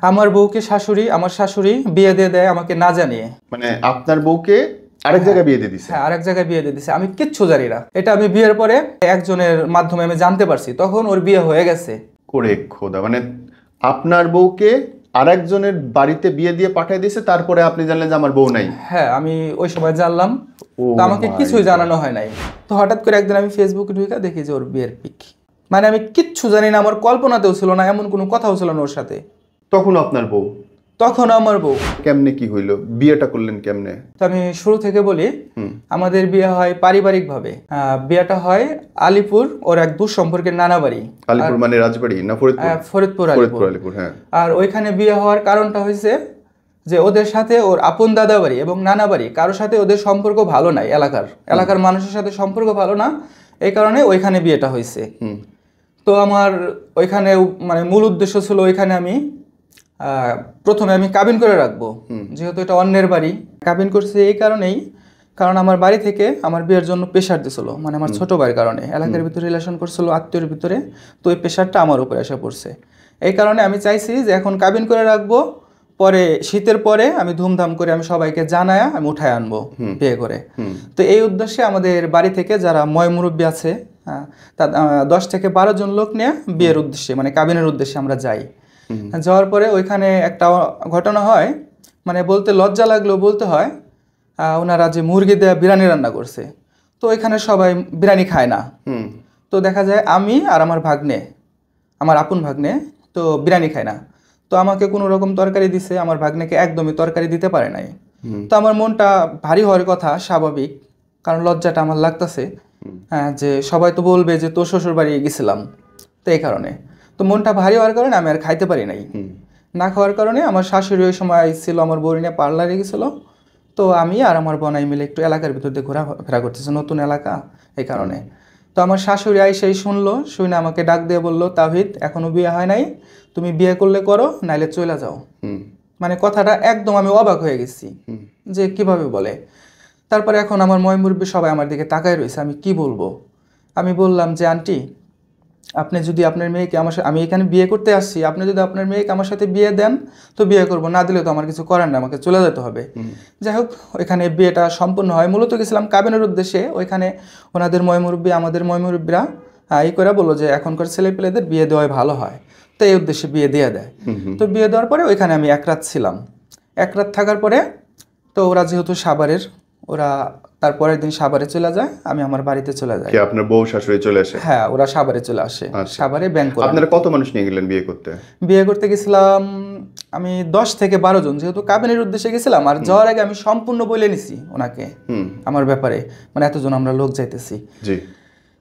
আমার বউকে শাশুড়ি, আমার শাশুড়ি বিয়ে দিয়ে দেয় আমাকে না জানিয়ে। মানে আপনার বউকে আরেক জায়গায় বিয়ে দিয়ে দিছে? হ্যাঁ, আরেক জায়গায় বিয়ে দিয়ে দিছে, আমি কিচ্ছু জানি না। এটা আমি বিয়ের পরে একজনের মাধ্যমে আমি জানতে পারছি, তখন ওর বিয়ে হয়ে গেছে। করে খোদা, মানে আপনার বউকে আরেকজনের বাড়িতে বিয়ে দিয়ে পাঠিয়ে দিয়েছে, তারপরে আপনি জানলেন যে আমার বউ নাই? হ্যাঁ, আমি ওই সময় জানলাম। ও তো আমাকে মাই কিছুই গড। জানানো হয় নাই। তো হঠাৎ করে একদিন আমি ফেসবুকে ঢুকে দেখি যে ওর বিয়ের পিক। মানে আমি কিচ্ছু জানি না, আমার কল্পনাতেও ছিল না, এমন কোনো কথাও ছিল না ওর সাথে। তখন আপনার বউ? তখন আমার বউ। কেমনে কি হইলো, বিয়েটা করলেন কেমনে? তো আমি শুরু থেকে বলি, হুম। আমাদের বিয়ে হয় পারিবারিকভাবে। বিয়েটা হয় আলিপুর, ওর এক দূর সম্পর্কের নানা বাড়ি। আলিপুর মানে রাজবাড়ি না ফরিদপুর? ফরিদপুর, ফরিদপুর, আলিপুর। আলিপুর, হ্যাঁ। আর ওইখানে বিয়ে হওয়ার কারণটা হয়েছে যে ওদের সাথে ওর আপন দাদা বাড়ি এবং নানা বাড়ি কারোর সাথে ওদের সম্পর্ক ভালো নাই, এলাকার মানুষের সাথে সম্পর্ক ভালো না, এই কারণে ওইখানে বিয়েটা হয়েছে। তো আমার ওইখানে মানে মূল উদ্দেশ্য ছিল ওইখানে আমি প্রথমে আমি কাবিন করে রাখবো, যেহেতু এটা অন্যের বাড়ি। কাবিন করছি এই কারণেই, কারণ আমার বাড়ি থেকে আমার বিয়ের জন্য প্রেশার দিছিল, মানে আমার ছোট ভাইয়ের কারণে এলাকার ভিতরে রিলেশন করছিল আত্মীয়ের ভিতরে, তো ওই প্রেশারটা আমার উপরে এসে পড়ছে। এই কারণে আমি চাইছি যে এখন কাবিন করে রাখবো, পরে শীতের পরে আমি ধুমধাম করে আমি সবাইকে জানায়া আমি উঠায় আনবো বিয়ে করে। তো এই উদ্দেশ্যে আমাদের বাড়ি থেকে যারা ময় মুরব্বী আছে, তা 10 থেকে 12 জন লোক নিয়ে বিয়ের উদ্দেশ্যে মানে কাবিনের উদ্দেশ্যে আমরা যাই। যাওয়ার পরে ওইখানে একটা ঘটনা হয়, মানে বলতে লজ্জা লাগলেও বলতে হয়, ওনারা যে মুরগি দেয়া বিরিয়ানি রান্না করছে, তো ওইখানে সবাই বিরিয়ানি খায় না। তো দেখা যায় আমি আর আমার ভাগ্নে, আমার আপন ভাগ্নে, তো বিরিয়ানি খায় না। তো আমাকে কোনো রকম তরকারি দিছে, আমার ভাগ্নেকে একদমই তরকারি দিতে পারে নাই। তো আমার মনটা ভারী হওয়ার কথা স্বাভাবিক, কারণ লজ্জাটা আমার লাগতেছে। হ্যাঁ, যে সবাই তো বলবে যে তোর শ্বশুর বাড়ি গেছিলাম, তো এই কারণে তো মনটা ভারী হওয়ার কারণে আমি আর খাইতে পারি নাই। না খাওয়ার কারণে আমার শাশুড়ি ওই সময় ছিল, আমার বউরি নিয়ে পার্লারে গেছিল। তো আমি আর আমার বোনাই মিলে একটু এলাকার ভিতর দিয়ে ঘোরাফেরা করতেছে, নতুন এলাকা, এই কারণে। তো আমার শাশুড়ি সেই শুনলো, শুনে আমাকে ডাক দিয়ে বললো, তাওহিদ এখনো বিয়ে হয় নাই, তুমি বিয়ে করলে করো, নাইলে চলে যাও। মানে কথাটা একদম আমি অবাক হয়ে গেছি যে কিভাবে বলে। তারপরে এখন আমার ময় মুরব্বী সবাই আমার দিকে তাকায় রয়েছে, আমি কি বলবো। আমি বললাম যে আন্টি, আপনি যদি আপনার মেয়েকে আমি এখানে বিয়ে করতে আসছি, আপনি যদি আপনার মেয়েকে আমার সাথে বিয়ে দেন তো বিয়ে করব, না দিলে তো আমার কিছু করার না, আমাকে চলে যেতে হবে। যাই হোক, ওইখানে বিয়েটা সম্পূর্ণ হয়। মূলত গেছিলাম কাবিনের উদ্দেশ্যে, ওইখানে ওনাদের ময় মুরব্বী, আমাদের ময় মুরব্বীরা এই করে বললো যে এখনকার ছেলেপেলেদের বিয়ে দেওয়াই ভালো হয়, তো এই উদ্দেশ্যে বিয়ে দিয়ে দেয়। তো বিয়ে দেওয়ার পরে ওইখানে আমি 1 রাত ছিলাম। 1 রাত থাকার পরে তো ওরা যেহেতু সাভারের, ওরা তারপরের দিন সাভারে চলে যায়, আমি আমার বাড়িতে চলে যাই। কি আপনার বউ শাশুড়ি চলে আসে? হ্যাঁ, ওরা সাভারে চলে আসে। সাভারে ব্যাংক। আপনারা কত মানুষ নিয়ে গেলেন বিয়ে করতে? বিয়ে করতে গেছিলাম আমি 10 থেকে 12 জন, যেহেতু কাবিনের উদ্দেশ্যে গেছিলাম। আর যাওয়ার আগে আমি সম্পূর্ণ বলে নিছি ওনাকে আমার ব্যাপারে, মানে এতজন আমরা লোক যাইতেছি।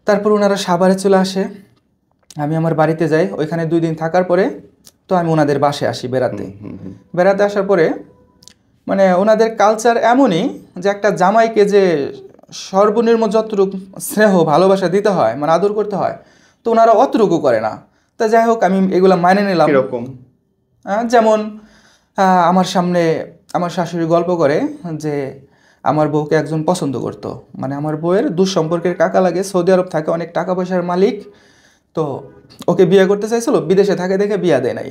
তারপর ওনারা সাভারে চলে আসে, আমি আমার বাড়িতে যাই। ওইখানে 2 দিন থাকার পরে তো আমি ওনাদের বাসায় আসি বেড়াতে। বেড়াতে আসার পরে মানে ওনাদের কালচার এমনই যে একটা জামাইকে যে সর্বনিম্ন যতটুকু স্নেহ ভালোবাসা দিতে হয়, মানে আদর করতে হয়, তো ওনারা অতটুকু করে না। তা যাই হোক, আমি এগুলো মাইনে নিলাম। কিরকম? যেমন আমার সামনে আমার শাশুড়ি গল্প করে যে আমার বউকে একজন পছন্দ করতো, মানে আমার বউয়ের দুঃসম্পর্কের কাকা লাগে, সৌদি আরব থাকে, অনেক টাকা পয়সার মালিক। তো ওকে বিয়ে করতে চাইছিল, বিদেশে থাকে দেখে বিয়ে দেয় নাই।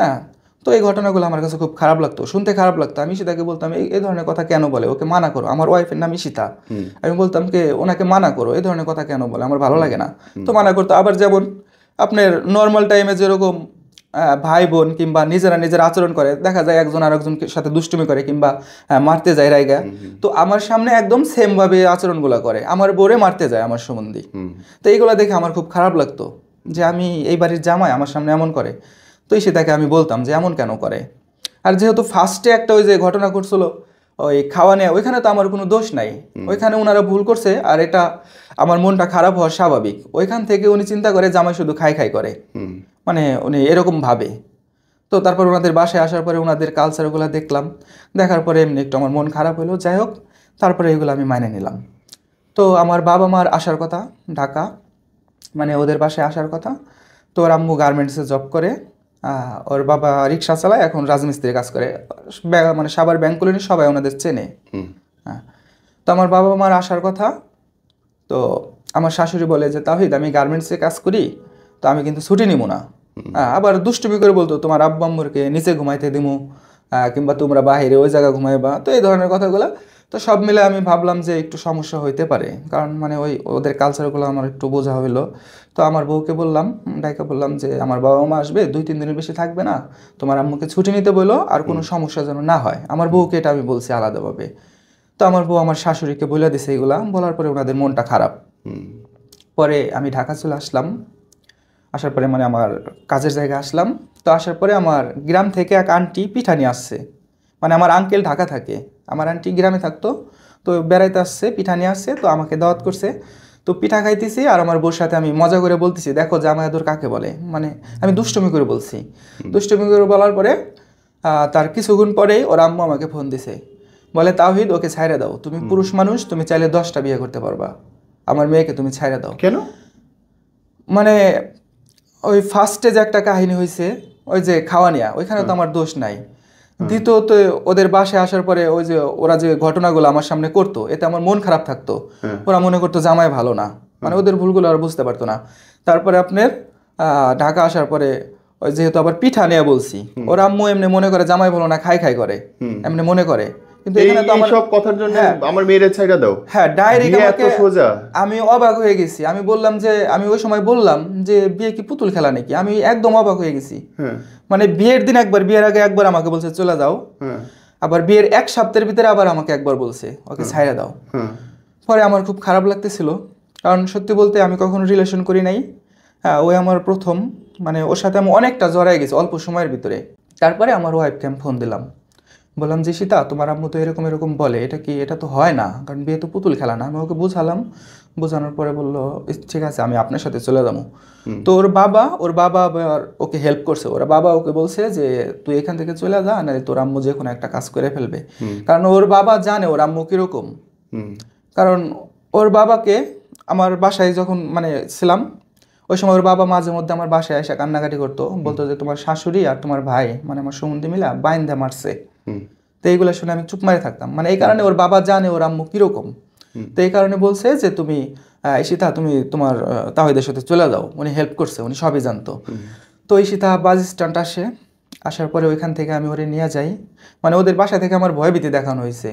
হ্যাঁ, তো এই ঘটনাগুলো আমার কাছে খুব খারাপ লাগতো, শুনতে খারাপ লাগতো। আমি ঈশিতাকে বলতাম এই ধরনের কথা কেন বলে, ওকে মানা করো। আমার ওয়াইফের নাম ঈশিতা। আমি বলতাম ওনাকে মানা করো, এই ধরনের কথা কেন বলে, আমার ভালো লাগে না। তো মানা করতো। আবার যেমন আপনার নর্মাল টাইমে যেরকম ভাই বোন কিংবা নিজেরা আচরণ করে, দেখা যায় একজন আর একজনের সাথে দুষ্টুমি করে কিংবা মারতে যায় রাইগা, তো আমার সামনে একদম সেম ভাবে আচরণগুলো করে, আমার বোরে মারতে যায় আমার সম্বন্ধী। তো এইগুলো দেখে আমার খুব খারাপ লাগতো যে আমি এই বাড়ির জামাই, আমার সামনে এমন করে। তো সেটাকে আমি বলতাম যে এমন কেন করে। আর যেহেতু ফার্স্টে একটা ওই যে ঘটনা ঘটছিল ওই খাওয়া নেওয়া, ওইখানে তো আমার কোনো দোষ নাই, ওইখানে ওনারা ভুল করছে, আর এটা আমার মনটা খারাপ হওয়া স্বাভাবিক। ওইখান থেকে উনি চিন্তা করে জামাই শুধু খাই করে, মানে উনি এরকম ভাবে। তো তারপর ওনাদের বাসায় আসার পরে ওনাদের কালচারগুলো দেখলাম, দেখার পরে এমনি একটু আমার মন খারাপ হলো। যাই হোক, তারপরে এগুলো আমি মাইনে নিলাম। তো আমার বাবা মার আসার কথা ঢাকা, মানে ওদের বাসায় আসার কথা। তো ওর আম্মু গার্মেন্টসে জব করে, ওর বাবা রিক্সা চালায়, এখন রাজমিস্ত্রির কাজ করে, মানে সাভার ব্যাংক কলোনি সবাই ওনাদের চেনে। হ্যাঁ, তো আমার বাবা মার আসার কথা। তো আমার শাশুড়ি বলে যে তাওহিদ, আমি গার্মেন্টসে কাজ করি, তো আমি কিন্তু ছুটি নিব না, আবার দুষ্টুমি করে বলতো তোমার আব্বা আম্মুরকে নিচে ঘুমাইতে দিমু, কিংবা তোমরা বাহিরে ওই জায়গা ঘুমাইবা, তো এই ধরনের কথাগুলো। তো সব মিলে আমি ভাবলাম যে একটু সমস্যা হইতে পারে, কারণ মানে ওই ওদের কালচারগুলো আমার একটু বোঝা হইলো। তো আমার বউকে বললাম, ডাইকা বললাম যে আমার বাবা মা আসবে, 2-3 দিনের বেশি থাকবে না, তোমার আম্মুকে ছুটি নিতে বলো, আর কোনো সমস্যা যেন না হয়। আমার বউকে এটা আমি বলছি আলাদাভাবে। তো আমার বউ আমার শাশুড়িকে বলে দিছে এগুলা, বলার পরে ওনাদের মনটা খারাপ। পরে আমি ঢাকা চলে আসলাম। আসার পরে মানে আমার কাজের জায়গায় আসলাম। তো আসার পরে আমার গ্রাম থেকে এক আন্টি পিঠা নিয়ে আসছে। মানে আমার আঙ্কেল ঢাকা থাকে, আমার আন্টি গ্রামে থাকতো, তো বেড়াইতে আসছে, পিঠা নিয়ে আসছে, তো আমাকে দাওয়াত করছে। তো পিঠা খাইতেছি আর আমার বউর সাথে আমি মজা করে বলতেছি, দেখো জামাই আদর কাকে বলে, মানে আমি দুষ্টুমি করে বলছি। দুষ্টুমি করে বলার পরে তার কিছুক্ষণ পরেই ওর আম্মু আমাকে ফোন দিছে, বলে তাওহিদ ওকে ছাইড়া দাও, তুমি পুরুষ মানুষ, তুমি চাইলে 10টা বিয়ে করতে পারবা, আমার মেয়েকে তুমি ছাইড়া দাও। কেন? মানে ওই ফার্স্টে যে একটা কাহিনী হয়েছে, ওই যে খাওয়া নেওয়া, ওইখানে তো আমার দোষ নাই। দ্বিতীয়ত ওদের বাসায় আসার পরে ওই যে ওরা যে ঘটনাগুলো আমার সামনে করতো, এতে আমার মন খারাপ থাকতো। ওরা মনে করতো জামাই ভালো না, মানে ওদের ভুলগুলো আর বুঝতে পারতো না। তারপরে আপনার ঢাকা আসার পরে ওই যেহেতু আবার পিঠা নিয়ে বলছি, ওরা আম্মু এমনি মনে করে জামাই ভালো না, খাই খাই করে, এমনি মনে করে। কিন্তু এখানে তো আমার সব কথার জন্য আমার মেয়ের ছাইড়া দাও, হ্যাঁ ডাইরেক্ট বিয়ে এত আমাকে, সোজা? আমি অবাক হয়ে গেছি। আমি বললাম যে, আমি ওই সময় বললাম যে বিয়ে কি পুতুল খেলা নাকি, আমি একদম অবাক হয়ে গেছি। মানে বিয়ের দিন একবার, বিয়ের আগে একবার আমাকে বলছে চলে যাও, আবার বিয়ের 1 সপ্তাহের ভিতরে আবার আমাকে একবার বলছে ওকে ছাইড়া দাও। পরে আমার খুব খারাপ লাগতেছিল, কারণ সত্যি বলতে আমি কখনো রিলেশন করি নাই। হ্যাঁ, ওই আমার প্রথম, মানে ওর সাথে আমি অনেকটা জড়াই গেছি অল্প সময়ের ভিতরে। তারপরে আমার ওয়াইফকে আমি ফোন দিলাম, বললাম যে সীতা তোমার আম্মু তো এরকম এরকম বলে, এটা কি, এটা তো হয় না, কারণ বিয়ে তো পুতুল খেলা না। আমি ওকে বুঝালাম, বোঝানোর পরে বললো ঠিক আছে আমি আপনার সাথে চলে যাবো। তো ওর বাবা আবার ওকে হেল্প করছে। ওর বাবা ওকে বলছে যে তুই এখান থেকে চলে যা, নাহলে তোর আম্মু যে কোনো একটা কাজ করে ফেলবে। কারণ ওর বাবা জানে ওর আম্মু কিরকম। কারণ ওর বাবাকে আমার বাসায় যখন মানে ছিলাম, ওই সময় ওর বাবা মাঝে মধ্যে আমার বাসায় এসে কান্নাকাটি করতো, বলতো যে তোমার শাশুড়ি আর তোমার ভাই মানে আমার সুমন্দি মিলা বাইন্দা মারছে। তো এইগুলো শুনে আমি চুপ মারে থাকতাম, মানে এই কারণে ওর বাবা জানে ওর আম্মু কিরকম। তো এই কারণে বলছে যে তুমি ঈশিতা তুমি তোমার তাহিদের সাথে চলে যাও, উনি হেল্প করছে, উনি সবই জানতো। তো ঈশিতা বাস স্ট্যান্ড আসে, আসার পরে ওইখান থেকে আমি ওরে নিয়ে যাই। মানে ওদের বাসা থেকে আমার ভয়ভীতি দেখানো হয়েছে।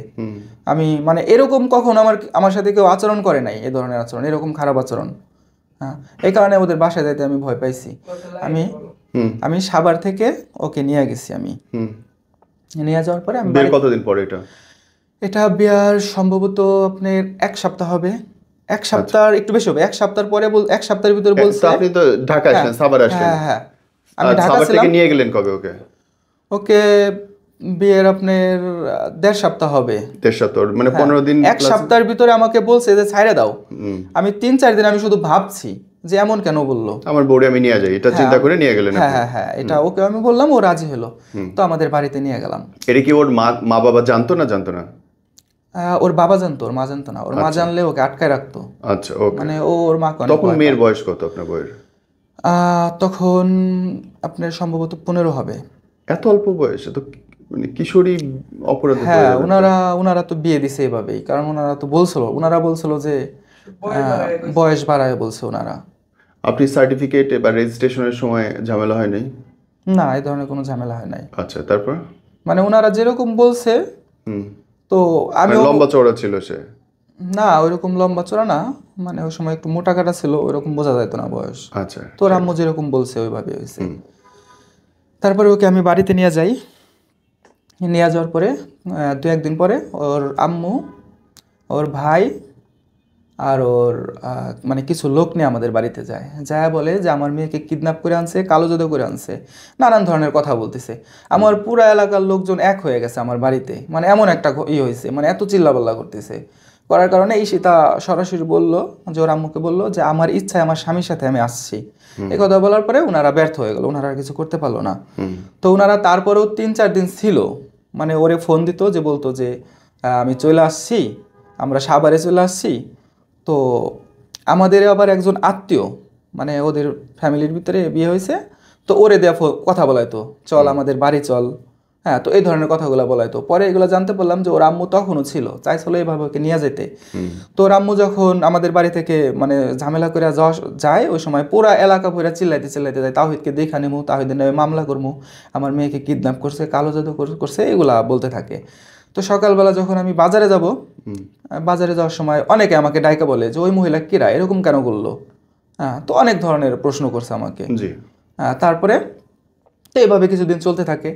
আমি মানে এরকম কখন আমার সাথে কেউ আচরণ করে নাই, এ ধরনের আচরণ, এরকম খারাপ আচরণ। হ্যাঁ, এই কারণে ওদের বাসায় যাইতে আমি ভয় পাইছি। আমি সাভার থেকে ওকে নিয়ে গেছি। আমি নিয়ে যাওয়ার পরে আমি কতদিন পরে এটা বিয়ার সম্ভবত আপনার 1 সপ্তাহ হবে, 1 সপ্তাহ একটু বেশি হবে, 1 সপ্তাহের পরে 1 সপ্তাহের ভিতরে বলছে। আপনি তো ঢাকা আসলেন, সাভার আসলেন। হ্যাঁ, আমি ঢাকা সাভার ছিলাম। থেকে নিয়ে গেলেন কবে ওকে? ওকে বিয়ের আপনার 1.5 সপ্তাহ হবে। 1.5 সপ্তাহ মানে 15 দিন। 1 সপ্তাহের ভিতরে আমাকে বলছে যে ছাইড়া দাও। আমি 3-4 দিন আমি শুধু ভাবছি যে এমন কেন বললো, আমার বউরে আমি নিয়ে যাই, এটা চিন্তা করে নিয়ে গেলেন? হ্যাঁ, এটা ওকে আমি বললাম, ও রাজি হলো। তো আমাদের বাড়িতে নিয়ে গেলাম। এটা কি ওর মা বাবা জানতো না? জানতো না? ওর বাবা জানতো, ওর মা জানতো না। ওর মা জানলে ওকে আটকায় রাখতো। আচ্ছা, ওকে। মানে ওর মা তখন মেয়ের বয়স কত আপনার বউয়ের? তখন আপনার সম্ভবত 15 হবে। এত অল্প বয়সে তো মানে কিশোরী অপরাধ? হ্যাঁ, ওনারা তো বিয়ে দিছে এইভাবেই, কারণ ওনারা বলছিল যে বয়স বাড়ায় বলছে ওনারা। আপনি সার্টিফিকেট বা রেজিস্ট্রেশনের সময় ঝামেলা হয় নাই? না, এই ধরনের কোনো ঝামেলা হয় নাই। আচ্ছা, তারপর? মানে ওনারা যেরকম বলছে, তো আমি লম্বা চওড়া ছিল সে? না, ওইরকম লম্বা চড়া না, মানে ওই সময় একটু মোটা কাটা ছিল, ওইরকম বোঝা যেত না বয়স। আচ্ছা, তো আম্মু যেরকম বলছে ওইভাবে হয়েছে। তারপরে ওকে আমি বাড়িতে নিয়ে যাই। নিয়ে যাওয়ার পরে 2-1 দিন পরে ওর আম্মু, ওর ভাই আর ওর মানে কিছু লোক নিয়ে আমাদের বাড়িতে যায়। বলে যে আমার মেয়েকে কিডন্যাপ করে আনছে, কালো জাদু করে আনছে, নানান ধরনের কথা বলতেছে। আমার পুরা এলাকার লোকজন এক হয়ে গেছে আমার বাড়িতে, মানে এমন একটা হয়েছে, মানে এত চিল্লাপাল্লা করতেছে। করার কারণে ঈশিতা সরাসরি বললো যে ওর আম্মুকে বললো যে আমার ইচ্ছায় আমার স্বামীর সাথে আমি আসছি। এই কথা বলার পরে ওনারা ব্যর্থ হয়ে গেল, ওনারা আর কিছু করতে পারলো না। তো ওনারা তারপরেও 3-4 দিন ছিল, মানে ওরে ফোন দিত, যে বলতো যে আমি চলে আসছি, আমরা সাভারে চলে আসছি। তো আমাদের আবার একজন আত্মীয়, মানে ওদের ফ্যামিলির ভিতরে বিয়ে হয়েছে, তো ওরে দেয়া কথা বলাইতো, চল আমাদের বাড়ি চল, হ্যাঁ, তো এই ধরনের কথাগুলো বলাই। তো পরে এগুলো জানতে পারলাম যে ওর আম্মু তখনও ছিল, চাইছিল এইভাবে ওকে নিয়ে যেতে। তো ওর আম্মু যখন আমাদের বাড়ি থেকে মানে ঝামেলা করে যায়, ওই সময় পুরা এলাকা ভরে চিল্লাইতে চিল্লাইতে যায়, তাহিদকে দেখা নেবো, তাহিদের নামে মামলা করবো, আমার মেয়েকে কিডন্যাপ করছে, কালো জাদু করছে, এগুলা বলতে থাকে। তো সকালবেলা যখন আমি বাজারে যাব, বাজারে যাওয়ার সময় অনেকে আমাকে ডাইকা বলে যে ওই মহিলা কিরা, এরকম কেন করলো। হ্যাঁ, তো অনেক ধরনের প্রশ্ন করছে আমাকে। জি। হ্যাঁ, তারপরে তো এইভাবে কিছুদিন চলতে থাকে।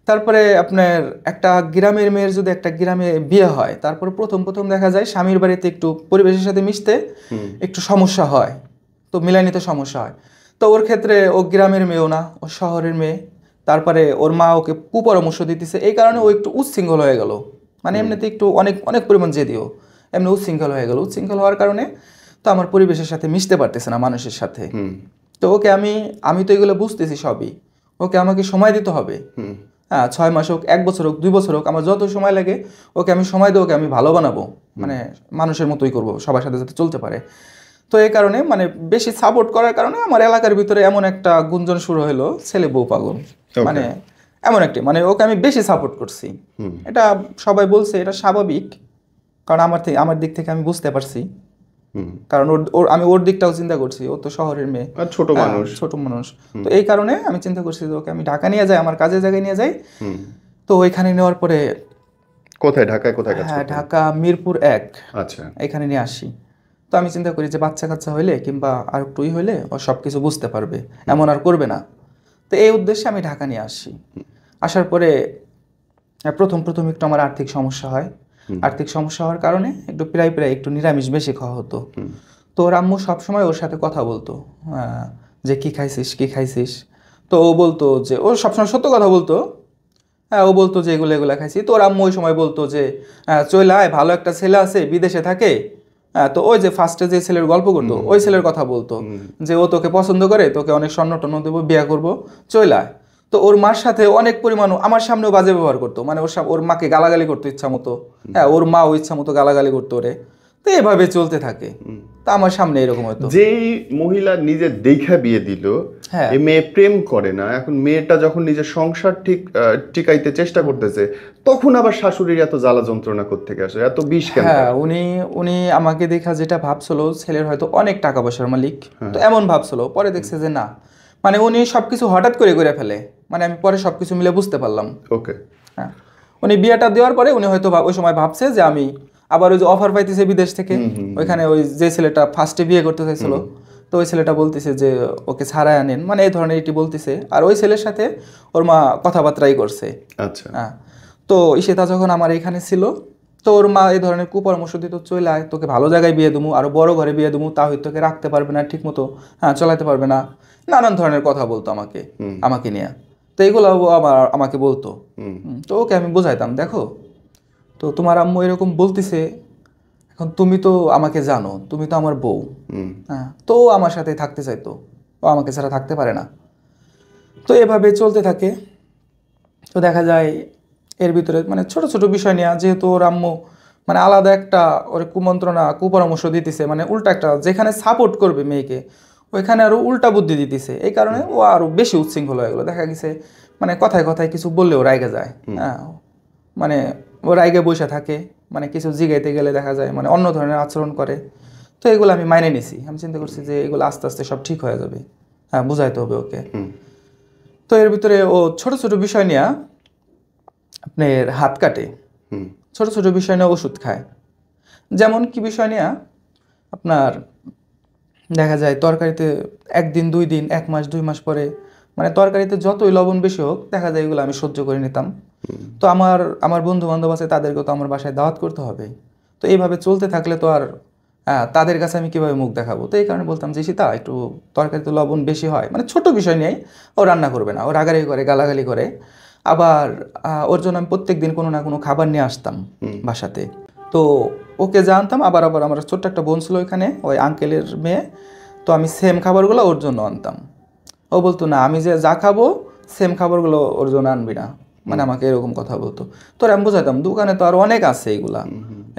তারপরে আপনার একটা গ্রামের মেয়ের যদি একটা গ্রামে বিয়ে হয়, তারপর প্রথম প্রথম দেখা যায় স্বামীর বাড়িতে একটু পরিবেশের সাথে মিশতে একটু সমস্যা হয়, তো মিলাই নিতে সমস্যা হয়। তো ওর ক্ষেত্রে ও গ্রামের মেয়েও না, ও শহরের মেয়ে। তারপরে ওর মা ওকে কুপরামর্শ দিতেছে, এই কারণে ও একটু উচ্ছৃঙ্খল হয়ে গেল। মানে এমনিতে একটু অনেক অনেক পরিমাণ জেদিও, এমনি উচ্ছৃঙ্খল হয়ে গেল। উচ্ছৃঙ্খল হওয়ার কারণে তো আমার পরিবেশের সাথে মিশতে পারতেছে না মানুষের সাথে। তো ওকে আমি তো এগুলো বুঝতেছি সবই, ওকে আমাকে সময় দিতে হবে। হ্যাঁ, 6 মাস হোক, 1 বছর হোক, 2 বছর হোক, আমার যত সময় লাগে ওকে আমি সময় দিয়ে ওকে আমি ভালো বানাবো, মানে মানুষের মতোই করবো, সবার সাথে যাতে চলতে পারে। তো এই কারণে মানে বেশি সাপোর্ট করার কারণে আমার এলাকার ভিতরে এমন একটা গুঞ্জন শুরু হলো, ছেলে বউ পাগল। মানে এমন একটি, মানে ওকে আমি বেশি সাপোর্ট করছি। এটা সবাই বলছে এটা স্বাভাবিক, কারণ আমার দিক থেকে আমি বুঝতে পারছি। কারণ আমি ওর দিকটাও চিন্তা করছি, ও তো শহরের মেয়ে, ছোট মানুষ। তো এই কারণে আমি চিন্তা করছি যে ওকে আমি ঢাকা নিয়ে যাই, আমার কাজের জায়গায় নিয়ে যাই। তো ওইখানে নেওয়ার পরে কোথায়, ঢাকায় কোথায় কাজ হ্যাঁ, করতেন? ঢাকা মিরপুর 1। আচ্ছা। এখানে নিয়ে আসি। তো আমি চিন্তা করি যে বাচ্চা কাচ্চা হইলে কিংবা আর একটুই হইলে ও সব কিছু বুঝতে পারবে, এমন আর করবে না। তো এই উদ্দেশ্যে আমি ঢাকা নিয়ে আসি। আসার পরে প্রথম প্রথম একটু আমার আর্থিক সমস্যা হয়। আর্থিক সমস্যা হওয়ার কারণে একটু প্রায় একটু নিরামিষ বেশি খাওয়া হতো। তো ওর আম্মু সবসময় ওর সাথে কথা বলতো, যে কি খাইছিস কি খাইছিস। তো ও বলতো যে, ও সবসময় সত্য কথা বলতো। হ্যাঁ, ও বলতো যে এগুলো এগুলো খাইছি। তো ওর আম্মু ওই সময় বলতো যে চলে আয়, ভালো একটা ছেলে আছে বিদেশে থাকে। হ্যাঁ, তো ওই যে ফার্স্টে যে ছেলের গল্প করতো, ওই ছেলের কথা বলতো যে ও তোকে পছন্দ করে, তোকে অনেক স্বর্ণ টর্ণ দেবো, বিয়ে করবো, চলে আয়। তো ওর মার সাথে অনেক পরিমাণ আমার সামনেও বাজে ব্যবহার করতো, মানে ওর মাকে গালাগালি করতো ইচ্ছা মতো। হ্যাঁ, ওর মাও ইচ্ছা মতো গালাগালি করতো ওরে। তো এভাবে চলতে থাকে। তা আমার সামনে এরকম হতো। যেই মহিলা নিজের দেখা বিয়ে দিল, হ্যাঁ, এই মেয়ে প্রেম করে না, এখন মেয়েটা যখন নিজের সংসার টিকাইতে চেষ্টা করতেছে, তখন আবার শাশুড়ির এত জ্বালা যন্ত্রণা কোত্থেকে আসে, এত বিষ কেন? হ্যাঁ, উনি আমাকে দেখা যেটা ভাবছিল, ছেলের হয়তো অনেক টাকা পয়সার মালিক, তো এমন ভাবছিল। পরে দেখছে যে না, মানে উনি সবকিছু হঠাৎ করে ফেলে। মানে আমি পরে সবকিছু মিলে বুঝতে পারলাম। ওকে। হ্যাঁ, উনি বিয়েটা দেওয়ার পরে উনি হয়তো ওই সময় ভাবছে যে আমি আবার ওই যে অফার পাইতেছে বিদেশ থেকে, ওইখানে ওই যে ছেলেটা ফার্স্টে বিয়ে করতে চাইছিল, তো ওই ছেলেটা বলতেছে যে ওকে ছাড়াই আনেন, মানে এই ধরনের এটি বলতেছে। আর ওই ছেলের সাথে ওর মা কথাবার্তাই করছে। আচ্ছা। হ্যাঁ, তো ইশিতা যখন আমার এখানে ছিল, তো ওর মা এই ধরনের কুপরামর্শ দিত, চলে আয়, তোকে ভালো জায়গায় বিয়ে দেবো, আরো বড় ঘরে বিয়ে দেবো, তা হয়তো তোকে রাখতে পারবে না ঠিক মতো, হ্যাঁ চালাতে পারবে না, নানান ধরনের কথা বলতো আমাকে নিয়ে। তো এগুলো আমাকে বলতো। তো ওকে আমি বোঝাইতাম, দেখো তো তোমার আম্মু এরকম বলতেছে, এখন তুমি তো আমাকে জানো, তুমি তো আমার বউ। হ্যাঁ, তো ও আমার সাথে থাকতে চাইতো, ও আমাকে ছাড়া থাকতে পারে না। তো এভাবে চলতে থাকে। তো দেখা যায় এর ভিতরে মানে ছোট ছোট বিষয় নিয়ে, যেহেতু ওর আম্মু মানে আলাদা একটা ওর কুপরামর্শ দিতেছে, মানে উল্টা একটা, যেখানে সাপোর্ট করবে মেয়েকে ওইখানে আরো উল্টা বুদ্ধি দিতেছে, এই কারণে ও আরো বেশি উচ্ছৃঙ্খল হয়ে গেলো। দেখা গেছে মানে কথায় কথায় কিছু বললেও রাইগে যায়। হ্যাঁ, মানে ও রাইগে বসে থাকে, মানে কিছু জিগাইতে গেলে দেখা যায় মানে অন্য ধরনের আচরণ করে। তো এগুলো আমি মাইনে নিছি, আমি চিন্তা করছি যে এগুলো আস্তে আস্তে সব ঠিক হয়ে যাবে। হ্যাঁ, বুঝাইতে হবে ওকে। তো এর ভিতরে ও ছোট ছোট বিষয় নিয়ে আপনার হাত কাটে, ছোট ছোট বিষয় নিয়ে ওষুধ খায়। যেমন কি বিষয় নিয়ে, আপনার দেখা যায় তরকারিতে 1 দিন 2 দিন 1 মাস 2 মাস পরে মানে তরকারিতে যতই লবণ বেশি হোক, দেখা যায় এগুলো আমি সহ্য করে নিতাম। তো আমার বন্ধু বান্ধব আছে, তাদেরকেও তো আমার বাসায় দাওয়াত করতে হবে। তো এইভাবে চলতে থাকলে তো আর তাদের কাছে আমি কিভাবে মুখ দেখাবো। তো এই কারণে বলতাম যে সীতা একটু তরকারিতে লবণ বেশি হয়, মানে ছোট বিষয় নিয়েই ও রান্না করবে না, ও রাগারাগি করে, গালাগালি করে। আবার ওর জন্য আমি প্রত্যেক দিন কোনো না কোনো খাবার নিয়ে আসতাম বাসাতে। তো ওকে জানতাম, আবার আমার ছোট্ট একটা বোন ছিল ওইখানে, ওই আঙ্কেলের মেয়ে। তো আমি সেম খাবারগুলো ওর জন্য আনতাম। ও বলতো না, আমি যা খাবো সেম খাবারগুলো ওর জন্য আনবি না, মানে আমাকে এরকম কথা বলতো। তো আমি বোঝাতাম দোকানে তো আরো অনেক আছে,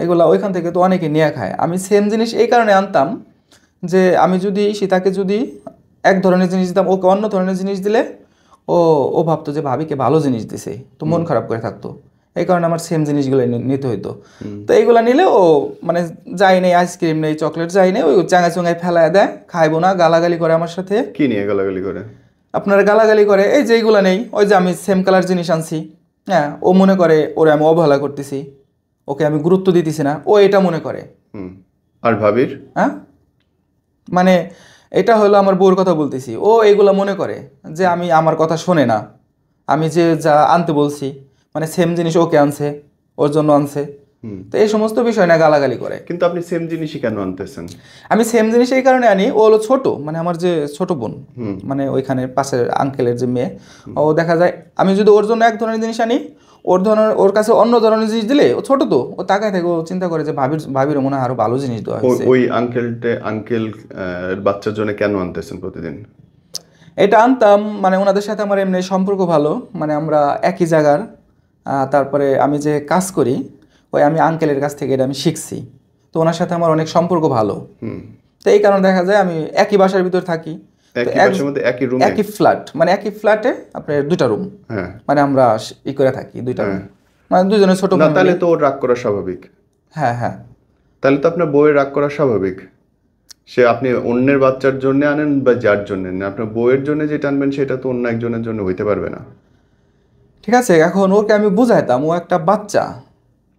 এগুলা ওইখান থেকে তো অনেকে নিয়ে খায়। আমি সেম জিনিস এই কারণে আনতাম যে আমি যদি সীতাকে যদি এক ধরনের জিনিস দিতাম, ওকে অন্য ধরনের জিনিস দিলে ও ও ভাবতো যে ভাবিকে ভালো জিনিস দিছে, তো মন খারাপ করে থাকতো। এই কারণে আমার সেম জিনিসগুলো নিতে হইতো। তো এইগুলা নিলে ও মানে যাই নেই, আইসক্রিম নেই, চকলেট যাই নেই, ওই চাঙায় চুঙায় ফেলায় দেয়, খাইবো না, গালাগালি করে আমার সাথে। কি নিয়ে গালাগালি করে? আপনার গালাগালি করে এই যে এইগুলা নেই, ওই যে আমি সেম কালার জিনিস আনছি, হ্যাঁ, ও মনে করে ওরে আমি অবহেলা করতেছি, ওকে আমি গুরুত্ব দিতেছি না, ও এটা মনে করে। আর ভাবির? হ্যাঁ, মানে এটা হলো আমার বউর কথা বলতেছি, ও এগুলা মনে করে যে আমি আমার কথা শোনে না, আমি যে যা আনতে বলছি মানে সেম জিনিস ওকে আনছে, ওর জন্য আনছে। তো এই সমস্ত বিষয় না গালাগালি করে। কিন্তু আপনি সেম জিনিসই কেন আনতেছেন? আমি সেম জিনিস এই কারণে আনি, ও হলো ছোট, মানে আমার যে ছোট বোন, মানে ওইখানে পাশের আঙ্কেলের যে মেয়ে, ও দেখা যায় আমি যদি ওর জন্য এক ধরনের জিনিস আনি, ওর কাছে অন্য ধরনের জিনিস দিলে, ও ছোট তো, ও তাকায় থাকে, ও চিন্তা করে যে ভাবির মনে হয় আরো ভালো জিনিস দেওয়া হয়েছে। ওই আঙ্কেল বাচ্চার জন্য কেন আনতেছেন প্রতিদিন? এটা আনতাম মানে ওনাদের সাথে আমার এমনি সম্পর্ক ভালো, মানে আমরা একই জায়গার, তারপরে আমি যে কাজ করি ওই আমি আঙ্কেলের কাছ থেকে এটা আমি শিখছি, তো ওনার সাথে আমার অনেক সম্পর্ক ভালো। তো এই কারণে দেখা যায় আমি একই বাসার ভিতর থাকি, একই ফ্ল্যাট, মানে একই ফ্ল্যাটে আপনার দুইটা রুম, মানে আমরা ই করে থাকি দুইটা রুম, মানে দুজনের ছোট। তাহলে তো ওর রাগ করা স্বাভাবিক। হ্যাঁ হ্যাঁ, তাহলে তো আপনার বউয়ের রাগ করা স্বাভাবিক। সে আপনি অন্যের বাচ্চার জন্য আনেন বা যার জন্য আনেন, আপনার বউয়ের জন্য যেটা আনবেন সেটা তো অন্য একজনের জন্য হইতে পারবে না। ঠিক আছে, এখন ওকে আমি বুঝাইতাম, ও একটা বাচ্চা।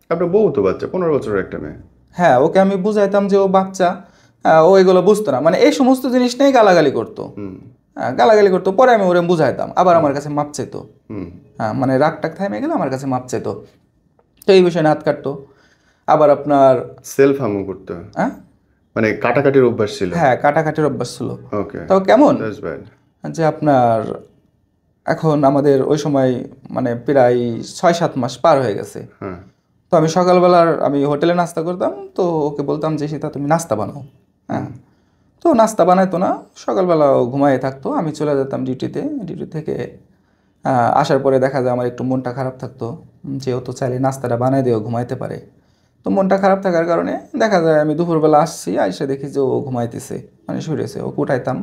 আপনার বউ তো বাচ্চা, 15 বছরের একটা মেয়ে। হ্যাঁ, ওকে আমি বুঝাইতাম যে ও বাচ্চা, ও এগুলো বুঝতো না, মানে এই সমস্ত জিনিস নিয়ে গালাগালি করতো। গালাগালি করতো, পরে আমি ওরে বুঝাইতাম, আবার আমার কাছে মাপ চাইতো। হ্যাঁ, মানে রাগ টাক থামে গেলে আমার কাছে মাপ চাইতো, তো এই বিষয়ে হাত কাটতো। আবার আপনার সেলফ হামও করতো, হ্যাঁ, মানে কাটাকাটির অভ্যাস ছিল। হ্যাঁ, কাটাকাটির অভ্যাস ছিল। ওকে, তো কেমন যে আপনার এখন আমাদের ওই সময় মানে প্রায় 6-7 মাস পার হয়ে গেছে। তো আমি সকালবেলার আমি হোটেলে নাস্তা করতাম, তো ওকে বলতাম যে সীতা তুমি নাস্তা বানাও। হ্যাঁ, তো নাস্তা বানাইতো না, সকালবেলা ঘুমায়ে থাকতো, আমি চলে যেতাম ডিউটি থেকে আসার পরে দেখা যায় আমার একটু মনটা খারাপ থাকতো, যেহেতু চাইলে নাস্তাটা বানাই দিয়েও ঘুমাইতে পারে। তো মনটা খারাপ থাকার কারণে দেখা যায় আমি দুপুরবেলা আসছি, আইসে দেখি যে ও ঘুমাইতেছে, মানে শুয়েছে, ওকে উঠাইতাম,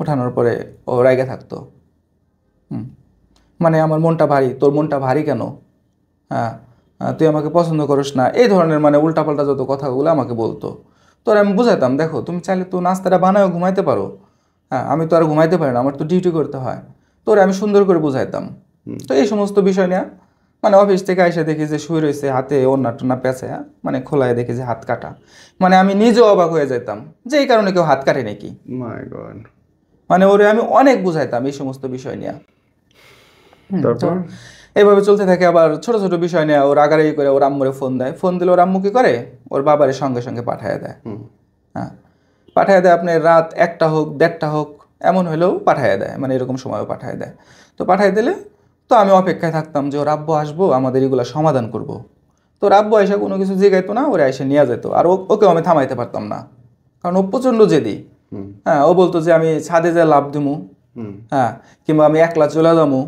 ওঠানোর পরে ও রাইগে থাকতো। মানে আমার মনটা ভারী, তোর মনটা ভারী কেন, হ্যাঁ, তুই আমাকে পছন্দ করিস না, এই ধরনের মানে উল্টাপাল্টা যত কথাগুলো আমাকে বলতো। তোর আমি বুঝাইতাম, দেখো তুমি চাইলে তো নাস্তাটা বানায়ও ঘুমাইতে পারো, হ্যাঁ, আমি তো আর ঘুমাইতে পারি না, আমার তো ডিউটি করতে হয়। তোর আমি সুন্দর করে বুঝাইতাম। তো এই সমস্ত বিষয় নিয়ে মানে অফিস থেকে এসে দেখি যে শুয়ে রয়েছে, হাতে ওড়না টোনা পেঁচে, মানে খোলায় দেখি যে হাত কাটা, মানে আমি নিজেও অবাক হয়ে যেতাম যে এই কারণে কেউ হাত কাটে নাকি। মানে ওরে আমি অনেক বুঝাইতাম এই সমস্ত বিষয় নিয়ে। তারপর এইভাবে চলতে থাকে। আবার ছোট ছোট বিষয় নিয়ে ও রাগারাগি করে ওর আম্মুরে ফোন দেয়, ফোন দিলে ওর আম্মু কি করে, ওর বাবারে সঙ্গে সঙ্গে পাঠিয়ে দেয়। হ্যাঁ, পাঠিয়ে দেয়, আপনি রাত 1টা হোক 1:30টা হোক এমন হলেও পাঠিয়ে দেয়, মানে এরকম সময়ও পাঠিয়ে দেয়। তো পাঠিয়ে দিলে তো আমি অপেক্ষায় থাকতাম যে ওর আব্বু আসবো, আমাদের এগুলো সমাধান করব। তো ওর আব্বু এসে কোনো কিছু জিগাইতো না, ওরা এসে নিয়ে যেত, আর ওকেও আমি থামাইতে পারতাম না, কারণ ও প্রচণ্ড জেদি। হ্যাঁ, ও বলতো যে আমি ছাদে যা লাভ দিমু, হ্যাঁ, কিংবা আমি একলা চলে যাবো।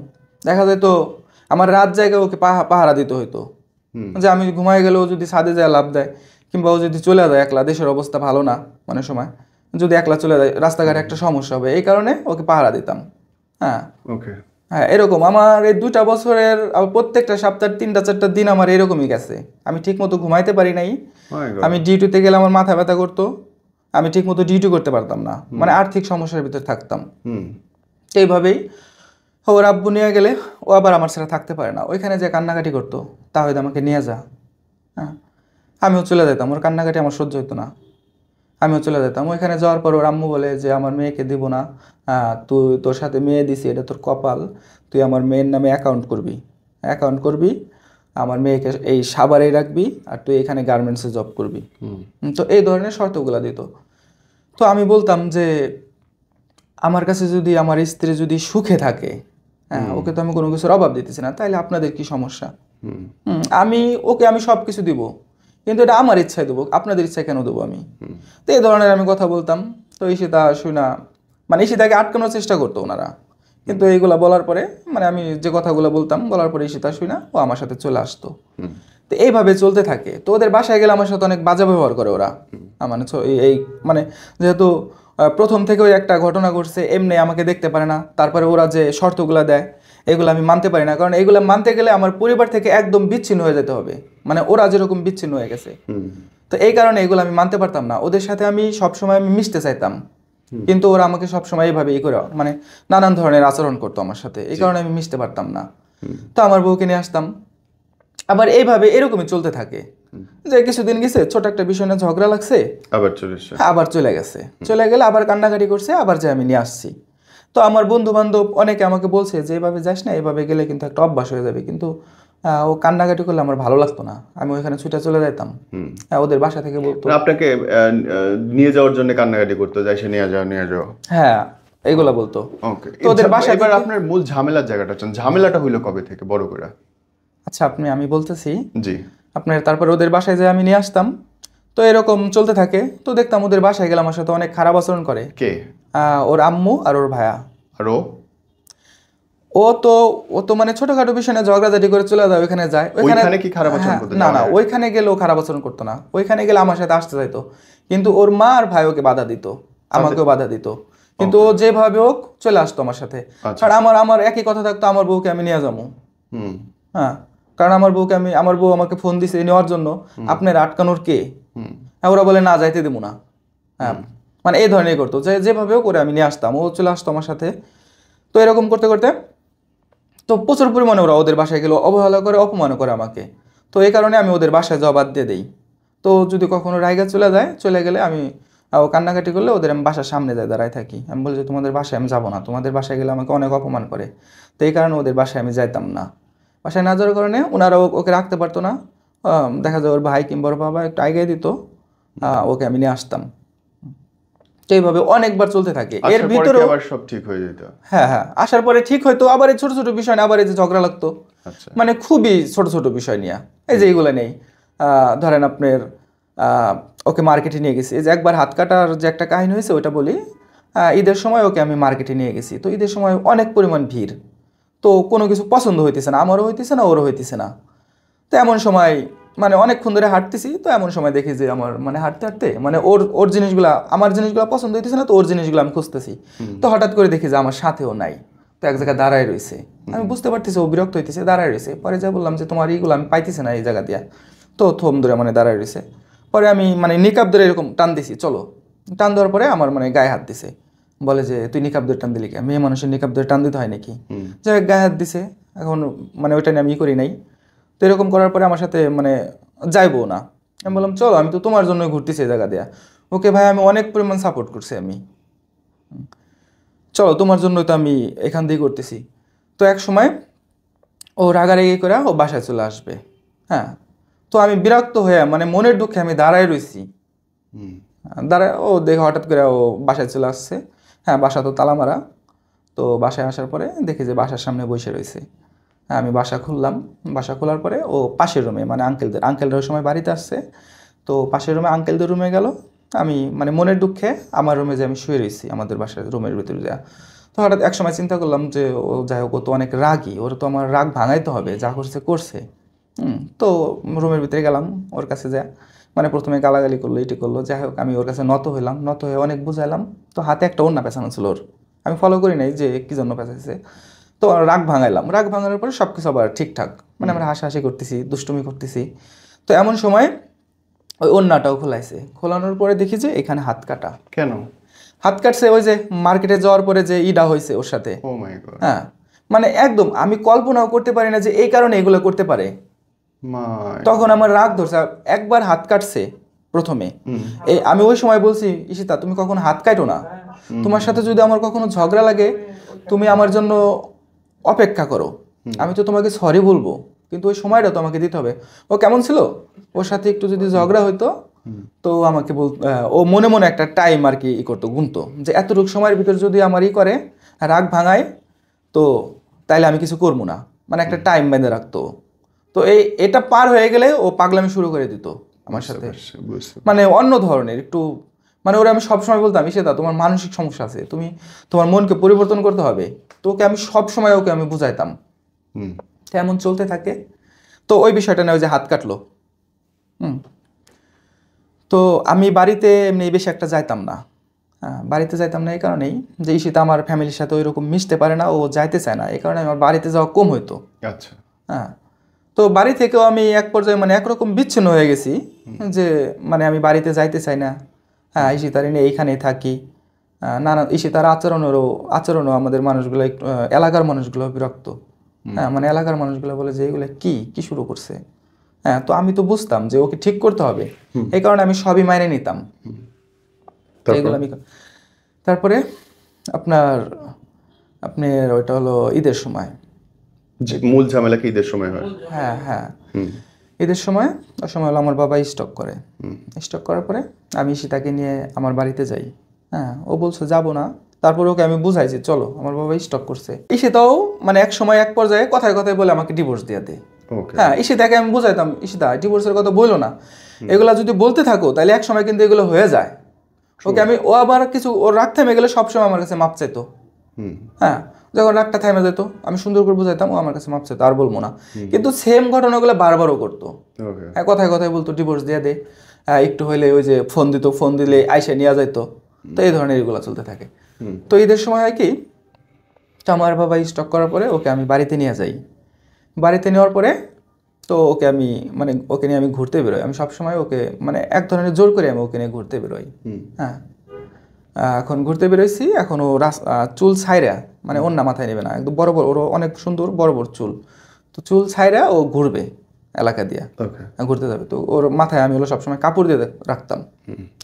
দেখা যায় তো আমার রাত জায়গায় ওকে পাহারা দিতে হইতো, যে আমি ঘুমাই গেলেও যদি ছাদে যায় লাভ দেয়, কিংবা ও যদি চলে যায় একলা, দেশের অবস্থা ভালো না, মানে সময় যদি একলা চলে যায় রাস্তাঘাটে একটা সমস্যা হবে, এই কারণে ওকে পাহারা দিতাম। হ্যাঁ, হ্যাঁ, এরকম আমার এই 2টা বছরের প্রত্যেকটা সপ্তাহের 3-4টা দিন আমার এরকমই গেছে। আমি ঠিক মতো ঘুমাইতে পারি নাই, আমি ডিউটিতে গেলে আমার মাথা ব্যথা করতো, আমি ঠিক মতো ডিউটি করতে পারতাম না, মানে আর্থিক সমস্যার ভিতরে থাকতাম। এইভাবেই ওর আব্বু নিয়ে গেলে ও আবার আমার ছাড়া থাকতে পারে না, ওইখানে যে কান্নাকাটি করতো, তাহলে আমাকে নিয়ে যা। হ্যাঁ, আমিও চলে যেতাম, ওর কান্নাকাটি আমার সহ্য হতো না, আমিও চলে যেতাম। ওইখানে যাওয়ার পর ওর আম্মু বলে যে আমার মেয়েকে দিব না, তুই তোর সাথে মেয়ে দিছি, এটা তোর কপাল, তুই আমার মেয়ের নামে অ্যাকাউন্ট করবি, আমার মেয়েকে এই সাভারেই রাখবি, আর তুই এখানে গার্মেন্টসে জব করবি। তো এই ধরনের শর্তগুলো দিত। তো আমি বলতাম যে আমার কাছে যদি আমার স্ত্রী যদি সুখে থাকে, হ্যাঁ, ওকে তো আমি কোনো কিছুর অভাব দিতেছি না, তাইলে আপনাদের কি সমস্যা? আমি সব কিছু দিব, কিন্তু এটা আমার ইচ্ছায় দেবো, আপনাদের ইচ্ছায় কেন দেবো আমি? তো এই ধরনের আমি কথা বলতাম। তো ঈশিতা শুনা, মানে ঈশিতাকে আটকানোর চেষ্টা করতো ওনারা, কিন্তু এইগুলা বলার পরে মানে আমি যে কথাগুলো বলতাম বলার পরে ঈশিতা শুনা ও আমার সাথে চলে আসতো। তো এইভাবে চলতে থাকে। তো ওদের বাসায় গেলে আমার সাথে অনেক বাজে ব্যবহার করে ওরা, মানে এই মানে যেহেতু প্রথম থেকে ওই একটা ঘটনা ঘটছে, এমনি আমাকে দেখতে পারে না, তারপরে ওরা যে শর্তগুলো দেয় এগুলো আমি মানতে পারি না, কারণ এগুলো মানতে গেলে আমার পরিবার থেকে একদম বিচ্ছিন্ন হয়ে যেতে হবে, মানে ওরা যেরকম বিচ্ছিন্ন হয়ে গেছে। তো এই কারণে এগুলো আমি মানতে পারতাম না, ওদের সাথে আমি সবসময় আমি মিশতে চাইতাম, কিন্তু ওরা আমাকে সবসময় এইভাবে করে মানে নানান ধরনের আচরণ করতো আমার সাথে, এই কারণে আমি মিশতে পারতাম না। তো আমার বউকে নিয়ে আসতাম, আবার এইভাবে এরকমই চলতে থাকে, যে কিছুদিন গেছে ছোট একটা বিষয় নিয়ে ঝগড়া লাগছে, আবার চলে গেছে, চলে গেলে আবার কান্নাকাটি করছে, আবার যে আমি নিয়ে আসছি। তো আমার বন্ধু বান্ধব অনেকে আমাকে বলছে যে এভাবে যাস না, এভাবে গেলে কিন্তু একটা অভ্যাস হয়ে যাবে, কিন্তু ও কান্নাকাটি করলে আমার ভালো লাগতো না, আমি ওইখানে ছুটে চলে যেতাম। ওদের বাসা থেকে বলতো আপনাকে নিয়ে যাওয়ার জন্য কান্নাকাটি করতো, যাই সে নিয়ে যাও। হ্যাঁ, এইগুলা বলতো। ওকে, তো ওদের বাসা, এবার আপনার মূল ঝামেলার জায়গাটা, ঝামেলাটা হইলো কবে থেকে বড় করে? আচ্ছা, আমি বলতেছি। জি। আপনার তারপরে ওদের বাসায় যে আমি নিয়ে আসতাম, তো এরকম চলতে থাকে, তো দেখতাম ওদের বাসায় গেলে আমার সাথে অনেক খারাপ আচরণ করে। কে? ওর আম্মু আর ওর ভাইয়া। আর ও তো মানে ছোটখাটো বিষয় নিয়ে ঝগড়াঝাটি করে চলে যায়, ওইখানে যায়। ওইখানে কি খারাপ আচরণ করতে? না, ওইখানে গেলেও খারাপ আচরণ করতো না, ওইখানে গেলে আমার সাথে আসতে চাইতো, কিন্তু ওর মা আর ভাই ওকে বাধা দিত, আমাকেও বাধা দিত, কিন্তু ও যেভাবে হোক চলে আসতো আমার সাথে। আর আমার একই কথা থাকতো, আমার বউকে আমি নিয়ে যাবো। হ্যাঁ, কারণ আমার বউ আমাকে ফোন দিছে নেওয়ার জন্য, আপনার আটকানোর কে? ওরা বলে না, যাইতে দেবো না। হ্যাঁ, মানে এই ধরনের করতো, যেভাবেও করে আমি নিয়ে আসতাম, ও চলে আসতো আমার সাথে। তো এরকম করতে করতে তো প্রচুর পরিমাণে ওরা ওদের বাসায় গেলে অবহেলা করে, অপমান করে আমাকে। তো এই কারণে আমি ওদের বাসায় জবাব দিয়ে দিই। তো যদি কখনো রায়গা চলে গেলে আমি কান্নাকাটি করলে ওদের আমি বাসার সামনে যাই, দাঁড়ায় থাকি, আমি বলি যে তোমাদের বাসায় আমি যাবো না, তোমাদের বাসায় গেলে আমাকে অনেক অপমান করে। তো এই কারণে ওদের বাসায় আমি যাইতাম না। বাসায় না যাওয়ার কারণে ওনারা ওকে রাখতে পারতো না, দেখা যায় ওর ভাই কিংবা ওর বাবা একটু আগে দিত, ওকে আমি নিয়ে আসতাম। এইভাবে অনেকবার চলতে থাকে, এর ভিতরে আবার সব ঠিক হয়ে যেত। হ্যাঁ, আসার পরে ঠিক হয়তো, আবার এই ছোট ছোট বিষয় নিয়ে আবার এই যে ঝগড়া লাগতো, মানে খুবই ছোট ছোট বিষয় নিয়ে, এই যে এইগুলো নেই। ধরেন আপনার ওকে মার্কেটে নিয়ে গেছি, এই যে একবার হাত কাটার যে একটা কাহিনী হয়েছে ওইটা বলি। ঈদের সময় ওকে আমি মার্কেটে নিয়ে গেছি, তো ঈদের সময় অনেক পরিমাণ ভিড়, তো কোনো কিছু পছন্দ হইতেছে না, আমারও হইতেছে না, ওরও হইতেছে না। তো এমন সময় মানে অনেকক্ষণ ধরে হাঁটতেছি, তো এমন সময় দেখি যে আমার মানে হাঁটতে হাঁটতে মানে ওর জিনিসগুলা, আমার জিনিসগুলো পছন্দ হইতেছে না, তো ওর জিনিসগুলো আমি খুঁজতেছি, তো হঠাৎ করে দেখি যে আমার সাথেও নাই, তো এক জায়গায় দাঁড়ায় রয়েছে। আমি বুঝতে পারতেছি ও বিরক্ত হইতেছে, দাঁড়ায় রয়েছে। পরে যা বললাম যে তোমার এইগুলো আমি পাইতেছি না এই জায়গা দিয়া, তো থম ধরে মানে দাঁড়ায় রয়েছে। পরে আমি মানে নিকাব ধরে এরকম টান দিছি, চলো, টান দেওয়ার পরে আমার মানে গায়ে হাত দিছে, বলে যে তুই নিকাব ধরে টান দিলি কে? মেয়ে মানুষের নিকাব ধরে টান দিতে হয় নাকি? যাই হোক, গায়ে হাত দিছে, এখন মানে ওইটা নিয়ে আমি করি নাই। তো এরকম করার পরে আমার সাথে মানে যাইবো না, আমি বললাম চলো, আমি তো তোমার জন্যই ঘুরতেছি এই জায়গা দেয়া। ওকে ভাই, আমি অনেক পরিমাণ সাপোর্ট করছি, আমি চলো তোমার জন্যই তো আমি এখান দিয়ে করতেছি। তো এক সময় ও রাগারাগি করে ও বাসায় চলে আসবে। হ্যাঁ, তো আমি বিরক্ত হয়ে মানে মনের দুঃখে আমি দাঁড়ায় রয়েছি, ও দেখে হঠাৎ করে ও বাসায় চলে আসছে। হ্যাঁ, বাসা তো তালা মারা। তো বাসায় আসার পরে দেখি যে বাসার সামনে বসে রয়েছে। হ্যাঁ, আমি বাসা খুললাম, বাসা খোলার পরে ও পাশের রুমে মানে আঙ্কেলদের ওই সময় বাড়িতে আসছে, তো পাশের রুমে আঙ্কেলদের রুমে গেল। আমি মানে মনের দুঃখে আমার রুমে যে আমি শুয়ে রয়েছি, আমাদের বাসার রুমের ভিতরে যা। তো হঠাৎ এক সময় চিন্তা করলাম যে ও যাই হোক, ও তো অনেক রাগী, ওর তো আমার রাগ ভাঙাইতে হবে, যা করছে। তো রুমের ভিতরে গেলাম, ওর কাছে যা মানে প্রথমে গালাগালি করলো, এটি করলো, যাই হোক আমি ওর কাছে নত হয়ে অনেক বুঝাইলাম। তো হাতে একটা ওড়না পেঁচানো ছিল ওর, আমি ফলো করি নাই যে কী জন্য পেঁচাইছে। তো রাগ ভাঙানোর পরে সব কিছু আবার ঠিকঠাক, মানে আমরা হাসাহাসি করতেছি, দুষ্টুমি করতেছি। তো এমন সময় ওই ওড়নাটাও খোলানোর পরে দেখি যে এখানে হাত কাটা। কেন হাত কাটছে? ওই যে মার্কেটে যাওয়ার পরে যে ইডা হয়েছে ওর সাথে। হ্যাঁ, মানে একদম আমি কল্পনাও করতে পারি না যে এই কারণে এগুলো করতে পারে। তখন আমার রাগ ধরছে, একবার হাত কাটছে প্রথমে, আমি ওই সময় বলছি ঈশিতা তুমি কখনো হাত কাটো না, তোমার সাথে যদি আমার কখনো ঝগড়া লাগে তুমি আমার জন্য অপেক্ষা করো, আমি তো তোমাকে সরি বলবো, কিন্তু ওই সময়টা তো আমাকে দিতে হবে। ও কেমন ছিল, ওর সাথে একটু যদি ঝগড়া হইতো তো আমাকে ও মনে মনে একটা টাইম আর কি করতো, গুনতো যে এতটুকু সময়ের ভিতর যদি আমার করে রাগ ভাঙায় তো তাইলে আমি কিছু করবো না, মানে একটা টাইম বেঁধে রাখতো। তো এটা পার হয়ে গেলে ও পাগলামি শুরু করে দিত আমার সাথে, মানে অন্য ধরনের একটু, মানে ওরা আমি সবসময় বলতাম ঈশিতা তোমার মানসিক সমস্যা আছে, তুমি তোমার মনকে পরিবর্তন করতে হবে। তো ওকে আমি সবসময় আমি বুঝাইতাম। এমন চলতে থাকে। তো ওই বিষয়টা না, ওই যে হাত কাটলো, তো আমি বাড়িতে এমনি বেশি একটা যাইতাম না। হ্যাঁ, বাড়িতে যাইতাম না এই কারণেই যে ঈশিতা আমার ফ্যামিলির সাথে ওইরকম মিশতে পারে না, ও যাইতে চায় না, এই কারণে আমার বাড়িতে যাওয়া কম হইতো। আচ্ছা। হ্যাঁ, তো বাড়ি থেকেও আমি এক পর্যায়ে মানে একরকম বিচ্ছিন্ন হয়ে গেছি, যে মানে আমি বাড়িতে যাইতে চাই না। হ্যাঁ, ঈশিতার নিয়ে এইখানেই থাকি। নানা ঈশিতার আচরণও আমাদের মানুষগুলো একটু এলাকার মানুষগুলো বিরক্ত। হ্যাঁ, মানে এলাকার মানুষগুলো বলে যে এগুলো কি শুরু করছে। হ্যাঁ, তো আমি তো বুঝতাম যে ওকে ঠিক করতে হবে, এই কারণে আমি সবই মাইনে নিতাম। তো এগুলো আমি তারপরে আপনার ওইটা হলো ঈদের সময়, মূল ঝামেলা কি ঈদের সময় হয়? হ্যাঁ হ্যাঁ, ঈদের সময়, ওই সময় হলো আমার বাবা স্টক করে। স্টক করার পরে আমি ঈশিতাকে নিয়ে আমার বাড়িতে যাই। হ্যাঁ, ও বলছে যাবো না, তারপরে ওকে আমি বুঝাই যে চলো, আমার বাবা স্টক করছে। ঈশিতাও মানে এক সময় এক পর্যায়ে কথায় কথায় বলে আমাকে ডিভোর্স দিয়ে দেয়। হ্যাঁ, ঈশিতাকে আমি বুঝাইতাম, ঈশিতা ডিভোর্সের কথা বললো না, এগুলা যদি বলতে থাকো তাহলে এক সময় কিন্তু এগুলো হয়ে যায়। ওকে আমি, ও আবার কিছু ওর রাগ থেমে গেলে সবসময় আমার কাছে মাপ চাইতো। হ্যাঁ, যখন রাগটা থেমে যেত আমি সুন্দর করে বুঝাইতাম, ও আমার কাছে মাপ চাইতো, আর বলবো না। কিন্তু সেম ঘটনাগুলো বারবারও করতো। হ্যাঁ, কথায় কথায় বলতো ডিভোর্স দিয়ে দে, একটু হইলে ওই যে ফোন দিত, ফোন দিলে আইসা নিয়ে যাইতো। তো এই ধরনের এগুলো চলতে থাকে। তো ঈদের সময় হয় কি, আমার বাবা স্টক করার পরে ওকে আমি বাড়িতে নিয়ে যাই। বাড়িতে নেওয়ার পরে তো ওকে আমি মানে ওকে নিয়ে আমি ঘুরতে বেরোই। আমি সবসময় ওকে মানে এক ধরনের জোর করে আমি ওকে নিয়ে ঘুরতে বেরোই। হ্যাঁ, এখন ঘুরতে বেরোইছি, এখন ও চুল ছাইরা, মানে ওর না মাথায় নেবে না, একদম বড় বড়, ওর অনেক সুন্দর বড় বড় চুল, তো চুল ছাইরা ও ঘুরবে এলাকা দিয়ে, ঘুরতে যাবে। তো ওর মাথায় আমি হলো সবসময় কাপড় দিয়ে রাখতাম,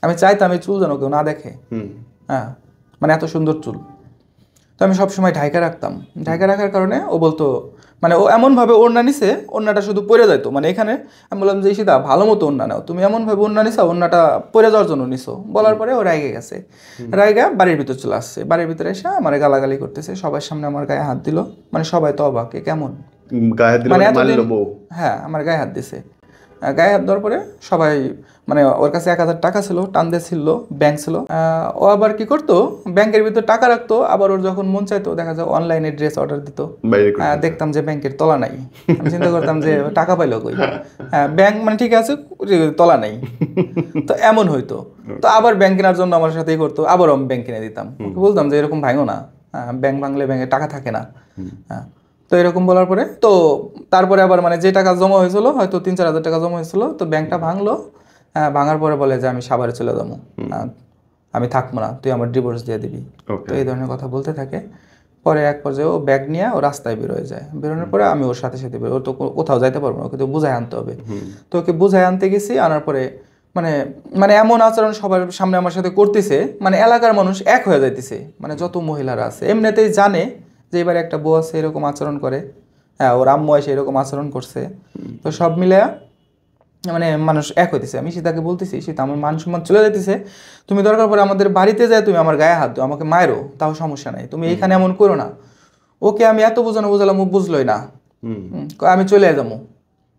আমি চাইতাম এই চুল যেন কেউ না দেখে। হ্যাঁ, মানে এত সুন্দর চুল, তো আমি সবসময় ঢাকা রাখতাম। ঢাকা রাখার কারণে ও বলতো, মানে ও এমনভাবে ওড়না নিছে, ওড়নাটা শুধু পরে যাইতো। মানে এখানে আমি বললাম যে ঈশিতা ভালো মতো ওড়না নাও, তুমি এমনভাবে ওড়না নিছো, ওড়নাটা পরে যাওয়ার জন্য নিছো। বলার পরে ও রাইগে গেছে, রাইগা বাড়ির ভিতর চলে আসছে। বাড়ির ভিতরে এসে আমার গালাগালি করতেছে, সবার সামনে আমার গায়ে হাত দিল। মানে সবাই তো অবাক, কেমন মানে এতদিন, হ্যাঁ আমার গায়ে হাত দিছে। গায়ে হাত দেওয়ার পরে সবাই, মানে ওর কাছে 1000 টাকা ছিল, টান দিয়ে ছিল, ব্যাংক ছিল। ও আবার কি করতো, ব্যাংকের ভিতরে টাকা রাখতো, আবার ওর যখন মন চাইতো দেখা যায় অনলাইনে ড্রেস অর্ডার দিত। দেখতাম যে ব্যাংকের তলা নাই, আমি চিন্তা করতাম যে টাকা পাইলো কই। হ্যাঁ, ব্যাংক মানে ঠিক আছে, তলা নাই। তো এমন হইতো। তো আবার ব্যাংক কেনার জন্য আমার সাথেই করতো, আবার আমি ব্যাংক কিনে দিতাম। বলতাম যে এরকম ভাঙো না, ব্যাংক ভাঙলে ব্যাংকে টাকা থাকে না। হ্যাঁ, তো এরকম বলার পরে তো তারপরে আবার মানে যে টাকা জমা হয়েছিল, হয়তো 3-4 হাজার টাকা জমা হয়েছিল, তো ব্যাংকটা ভাঙলো। ভাঙার পরে বলে যে আমি সাভারে চলে যাবো, আমি থাকবো না, তুই আমার ডিভোর্স দিয়ে দিবি। তো এই ধরনের কথা বলতে থাকে। পরে এক পর্যায়ে ও ব্যাগ নিয়ে ও রাস্তায় বেরোয় যায়। বেরোনোর পরে আমি ওর সাথে সাথে বেরো, ও তো কোথাও যাইতে পারবো না, ওকে তো বুঝাই আনতে হবে। তো ওকে বুঝাই আনতে গেছি, আনার পরে মানে মানে এমন আচরণ সবার সামনে আমার সাথে করতেছে, মানে এলাকার মানুষ এক হয়ে যাইতেছে। মানে যত মহিলারা আছে এমনিতেই জানে যে এবার একটা বউ আছে এরকম আচরণ করে। হ্যাঁ, ওর আম্মু এসে এরকম আচরণ করছে। তো সব মিলে মানে মানুষ এক হইতেছে। আমি সীতাকে বলতেছি, সীতা আমার মান সম্মান চলে যাইতেছে, তুমি দরকার পড়ে আমাদের বাড়িতে যায় তুমি আমার গায়ে হাত দাও, আমাকে মায়েরও, তাও সমস্যা নাই, তুমি এইখানে এমন করো না। ওকে আমি এত বোঝানো বুঝালাম, ও বুঝলোই না। আমি চলে যাবো।